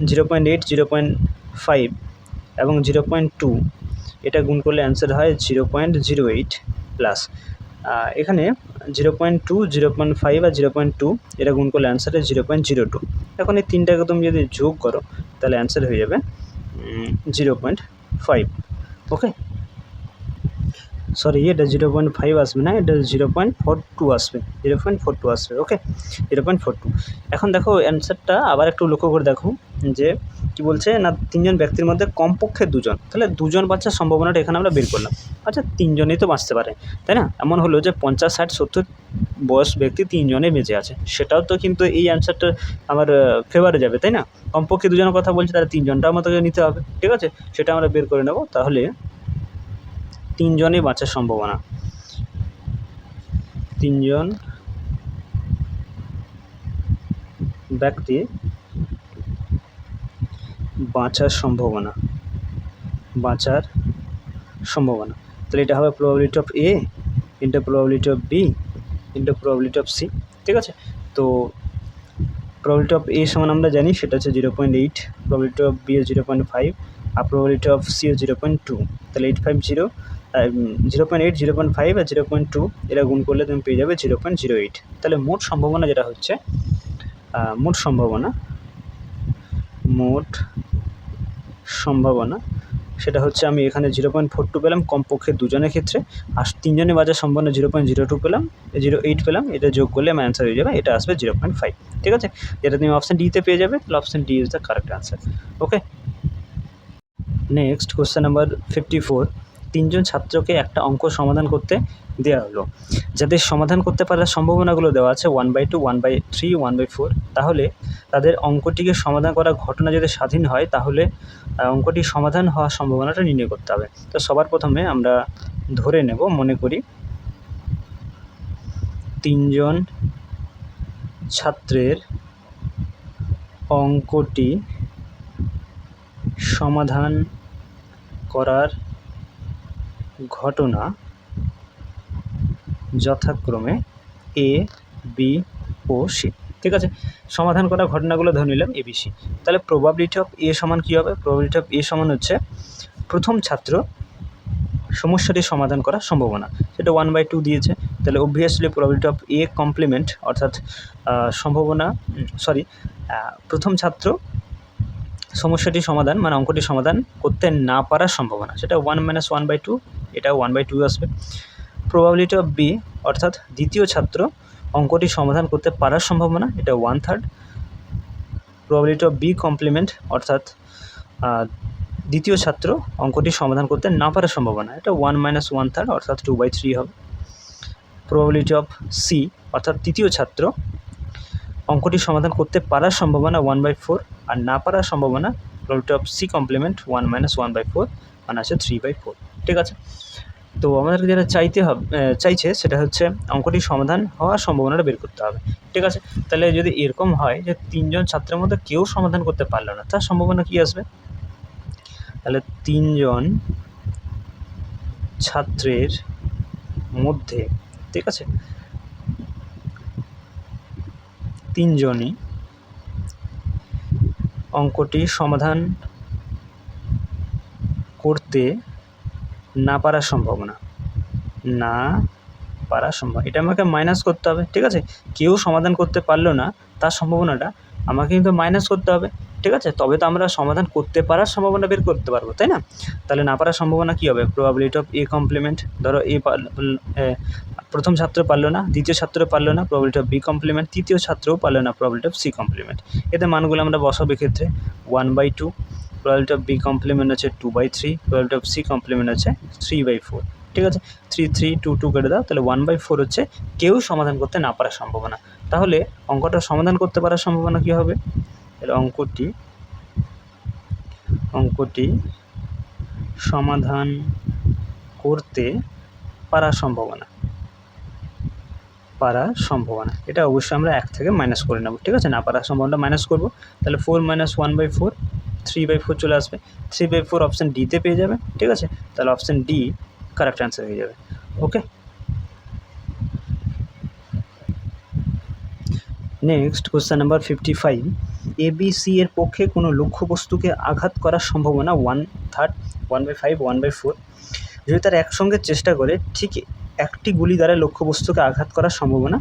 0.8, 0.5 এবং 0.2 এটা গুণ করলে অ্যান্সার হয় 0.08, প্লাস এখানে 0.2, 0.5 আর 0.2 এটা গুণ করলে অ্যান্সার হয় 0.02। এখন এই 3টাকে তুমি যদি যোগ করো তাহলে অ্যান্সার হয়ে যাবে 0.5। ওকে, সরি, এটা 0.5 আসবে না, এটা 0.42 আসবে, 0.42 আসবে। ওকে, 0.42। এখন দেখো অ্যান্সারটা আবার একটু লক্ষ্য করে দেখো যে কী বলছে না, 3 জন ব্যক্তির মধ্যে কমপক্ষে 2 জন, তাহলে 2 জন বাঁচার সম্ভাবনাটা এখানে আমরা বের করলাম। আচ্ছা, 3 জনই তো বাঁচতে পারে, তাই না? এমন হলো যে 50, 60, 70 বয়স ব্যক্তি 3 জনে বেঁচে আছে, সেটাও তো কিন্তু এই অ্যান্সারটা আমার ফেভারে যাবে, তাই না? কমপক্ষে 2 জনের কথা বলছে, তাহলে 3 জনটা আমাদেরকে নিতে হবে, ঠিক আছে, সেটা আমরা বের করে নেব। তাহলে 3 জনই বাঁচার সম্ভাবনা, 3 জন ব্যক্তি বাঁচার সম্ভাবনা, তাহলে এটা হবে probability of A into probability of B into probability of C, ঠিক আছে। তো প্রবাবিলিটি অফ এ সমান আমরা জানি সেটা হচ্ছে 0.8, প্রবাবিলিটি অফ বি এর 0.5, আর প্রবাবিলিটি অফ সি এর 0.2, তাহলে 850, 0.8, 0.5 আর 0.2 এরা গুণ করলে তুমি পেয়ে যাবে 0.08। তাহলে মোট সম্ভাবনা যেটা হচ্ছে, মোট সম্ভাবনা সেটা হচ্ছে আমি এখানে 0.42 পেলাম কমপক্ষে দুজনের ক্ষেত্রে, আর তিনজনে বাজার সম্পন্ন 0.02 পেলাম, 0.8 পেলাম। এটা যোগ করলে আমার অ্যান্সার হয়ে যাবে, এটা আসবে 0.5। ঠিক আছে, যেটা তুমি অপশান ডিতে পেয়ে যাবে, তাহলে option D is the correct answer. Okay, next question number 54। তিনজন ছাত্রকে একটা অঙ্ক সমাধান করতে দেওয়া হলো, যাদের সমাধান করতে পারার সম্ভাবনাগুলো দেওয়া আছে 1/2, 1/3, 1/4। তাহলে তাদের অঙ্কটিকে সমাধান করার ঘটনা যদি স্বাধীন হয়, তাহলে অঙ্কটি সমাধান হওয়ার সম্ভাবনাটা নির্ণয় করতে হবে। তো সবার প্রথমে আমরা ধরে নেব, মনে করি তিনজন ছাত্রের অঙ্কটি সমাধান করার ঘটনা যথাক্রমে এ, বি ও সি। ঠিক আছে, সমাধান করা ঘটনাগুলো ধরে নিলাম এ, বি, সি। তাহলে প্রবাবিলিটি অফ এ সমান কী হবে? প্রবাবিলিটি অফ এ সমান হচ্ছে প্রথম ছাত্র সমস্যাটি সমাধান করার সম্ভাবনা, সেটা 1/2 দিয়েছে। তাহলে obviously probability of A complement, অর্থাৎ প্রথম ছাত্র সমস্যাটি সমাধান মানে অঙ্কটি সমাধান করতে না পারার সম্ভাবনা, সেটা 1 - 1/2, এটাও 1/2 আসবে। প্রবাবিলিটি অফ বি, অর্থাৎ দ্বিতীয় ছাত্র অঙ্কটি সমাধান করতে পারার সম্ভাবনা, এটা 1/3। প্রবাবিলিটি অফ বি কমপ্লিমেন্ট, অর্থাৎ দ্বিতীয় ছাত্র অঙ্কটি সমাধান করতে না পারার সম্ভাবনা, এটা 1 - 1/3, অর্থাৎ 2/3 হবে। প্রবাবিলিটি অফ সি, অর্থাৎ তৃতীয় ছাত্র অঙ্কটি সমাধান করতে পারার সম্ভাবনা 1/4, আর না পারার সম্ভাবনা প্রবাবিলিটি অফ সি কমপ্লিমেন্ট 1 - 1/4, মানে আছে 3/4। ঠিক আছে, তো আমাদেরকে যেটা চাইছে সেটা হচ্ছে অঙ্কটি সমাধান হওয়ার সম্ভাবনাটা বের করতে হবে। ঠিক আছে, তাহলে যদি এরকম হয় যে তিনজন ছাত্রের মধ্যে কেউ সমাধান করতে পারলো না, তার সম্ভাবনা কী আসবে? তাহলে তিনজন ছাত্রের মধ্যে, ঠিক আছে, তিনজনই অঙ্কটি সমাধান করতে না পারার সম্ভাবনা, এটা আমাকে মাইনাস করতে হবে। ঠিক আছে, কেউ সমাধান করতে পারলো না, তার সম্ভাবনাটা আমাকে কিন্তু মাইনাস করতে হবে। ঠিক আছে, তবে তো আমরা সমাধান করতে পারার সম্ভাবনা বের করতে পারবো, তাই না? তাহলে না পারার সম্ভাবনা কী হবে? প্রবাবিলিটি অফ এ কমপ্লিমেন্ট, ধরো প্রথম ছাত্র পারলো না, দ্বিতীয় ছাত্র পারলো না, প্রবাবিলিটি অফ বি কমপ্লিমেন্ট, তৃতীয় ছাত্রও পারলো না, প্রবাবিলিটি অফ সি কমপ্লিমেন্ট। এতে মানগুলো আমরা বসাবো ক্ষেত্রে 1/2, প্রবাবিলিটি অফ বি কমপ্লিমেন্ট হচ্ছে 2/3, প্রবাবিলিটি অফ সি কমপ্লিমেন্ট হচ্ছে 3/4। ঠিক আছে, 3, 3, 2, 2 কেটে দাও, তাহলে 1/4 হচ্ছে কেউ সমাধান করতে না পারার সম্ভাবনা। তাহলে অঙ্কটা সমাধান করতে পারার সম্ভাবনা কী হবে? তাহলে অঙ্কটি সমাধান করতে পারার সম্ভাবনা, এটা অবশ্যই আমরা 1 থেকে মাইনাস করে নেব। ঠিক আছে, না পারার সম্ভাবনাটা মাইনাস করব, তাহলে 4 - 1/4, 3/4 চলে আসবে। 3/4 অপশান ডিতে পেয়ে যাবে। ঠিক আছে, তাহলে অপশান ডি কারেক্ট অ্যান্সার হয়ে যাবে। ওকে, নেক্সট কোশ্চেন নাম্বার 55। ABC এর পক্ষে কোনো লক্ষ্যবস্তুকে আঘাত করার সম্ভাবনা 1/3, 1/5, 1/4। যদি তারা একসঙ্গে চেষ্টা করে ঠিক একটি গুলি দ্বারা লক্ষ্যবস্তুকে আঘাত করার সম্ভাবনা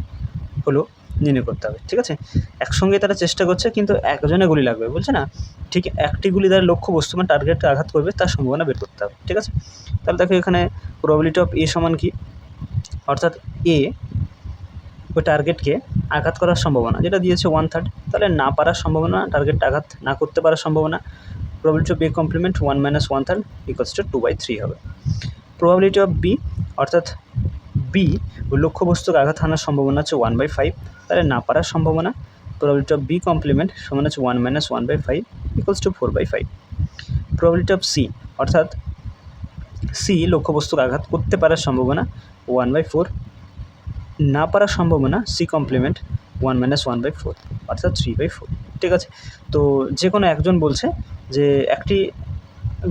হলো নির্ণয় করতে হবে। ঠিক আছে, একসঙ্গে তারা চেষ্টা করছে কিন্তু একজনে গুলি লাগবে বলছে না, ঠিক একটি গুলি দ্বারা লক্ষ্যবস্তু মানে টার্গেটকে আঘাত করবে, তার সম্ভাবনা বের করতে হবে। ঠিক আছে, তাহলে দেখো এখানে প্রবাবিলিটি অফ এ সমান কি, অর্থাৎ এ ওই টার্গেটকে আঘাত করার সম্ভাবনা যেটা দিয়েছে 1/3, তাহলে না পারার সম্ভাবনা, টার্গেটটা আঘাত না করতে পারার সম্ভাবনা, প্রবাবিলিটি অফ বি কমপ্লিমেন্ট 1 - 1/3 = 2/3 হবে। প্রবাবিলিটি অফ বি, অর্থাৎ বি ওই লক্ষ্যবস্তুকে আঘাত হানার সম্ভাবনা হচ্ছে 1/5, তাহলে না পারার সম্ভাবনা প্রবাবিলিটি অফ বি কমপ্লিমেন্ট সমান হচ্ছে 1 - 1/5 = 4/5। প্রবাবিলিটি অফ সি, অর্থাৎ সি লক্ষ্যবস্তুকে আঘাত করতে পারার সম্ভাবনা 1/4, না পারার সম্ভাবনা সি কমপ্লিমেন্ট 1 - 1/4, অর্থাৎ 3/4। ঠিক আছে, তো যে কোনো একজন বলছে যে একটি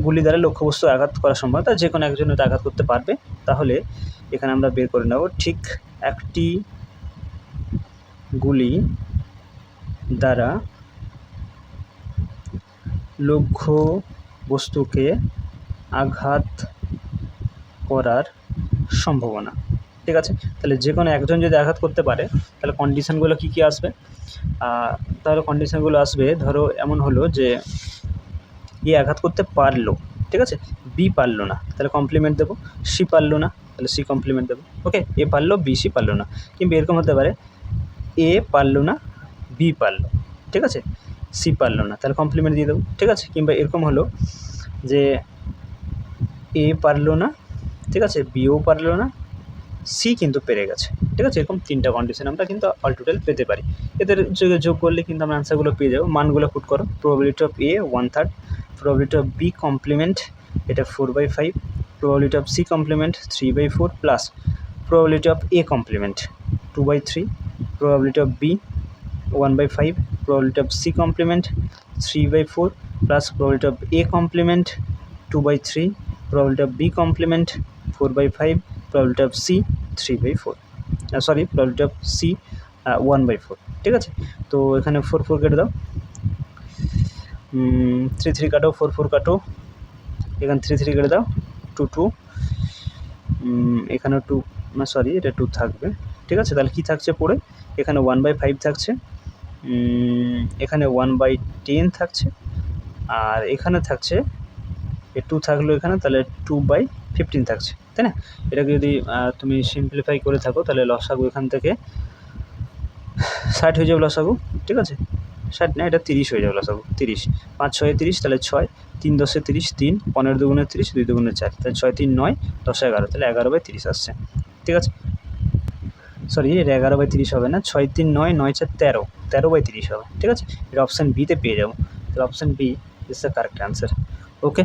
গুলি দ্বারা লক্ষ্যবস্তু আঘাত করা সম্ভব, তা যে কোনো একজন হয়তো আঘাত করতে পারবে। তাহলে এখানে আমরা বের করে নেব ঠিক একটি গুলি দ্বারা লক্ষ্যবস্তুকে আঘাত করার সম্ভাবনা। ঠিক আছে, তাহলে যে কোনো একজন যদি আঘাত করতে পারে তাহলে কন্ডিশানগুলো কী কী আসবে? তাহলে কন্ডিশানগুলো আসবে, ধরো এমন হলো যে এ আঘাত করতে পারলো, ঠিক আছে। বি পারলো না, তাহলে কমপ্লিমেন্ট দেবো। সি পারলো না, তাহলে সি কমপ্লিমেন্ট দেবো। ওকে, এ পারলো, বি সি পারলো না। কিংবা এরকম হতে পারে এ পারলো না, বি পারলো, ঠিক আছে, সি পারলো না, তাহলে কমপ্লিমেন্ট দিয়ে দেবো, ঠিক আছে। কিংবা এরকম হলো যে এ পারলো না, ঠিক আছে, বিও পারলো না, সি কিন্তু পেরে গেছে, ঠিক আছে। এরকম 3টা কন্ডিশন আমরা কিন্তু অল টোটাল পেতে পারি। এদের যোগ করলে কিন্তু আমরা আনসারগুলো পেয়ে যাবো। মানগুলো পুট করো, probability of A 1/3, probability of B complement এটা 4/5, probability of C complement 3/4 plus probability of A complement 2/3, probability of B 1/5, probability of C complement 3/4 plus probability of A complement 2/3, probability of B complement 4/5, probability of C 3/4, probability of C 1/4, ঠিক আছে। তো এখানে 4 কেটে দাও, 3 কাটো, 4 কাটো, এখানে 3 কেটে দাও, 2 এখানে 2 না সরি এটা 2 থাকবে, ঠিক আছে। তাহলে কী থাকছে পড়ে, এখানে 1/5 থাকছে, এখানে 1/10 থাকছে, আর এখানে থাকছে 2 থাকলো এখানে, তাহলে 2/15 থাকছে, তাই না। এটাকে যদি তুমি সিম্পলিফাই করে থাকো তাহলে লসাগু এখান থেকে 60 হয়ে যাবে লসাগু, ঠিক আছে। 60 না, এটা 30 হয়ে যাবে লসাগু, 30, 5 6 30, তাহলে 6, 3 10 30, 3 15 2 30, 2 2 4, তাহলে 6 3 9 10 11, তাহলে 11/30 আসছে, ঠিক আছে। সরি, এটা 11/30 হবে না, 6 3 9 9 4 13, 13/30 হবে, ঠিক আছে। এটা অপশান বিতে পেয়ে যাবো, তাহলে option B is the correct answer. Okay.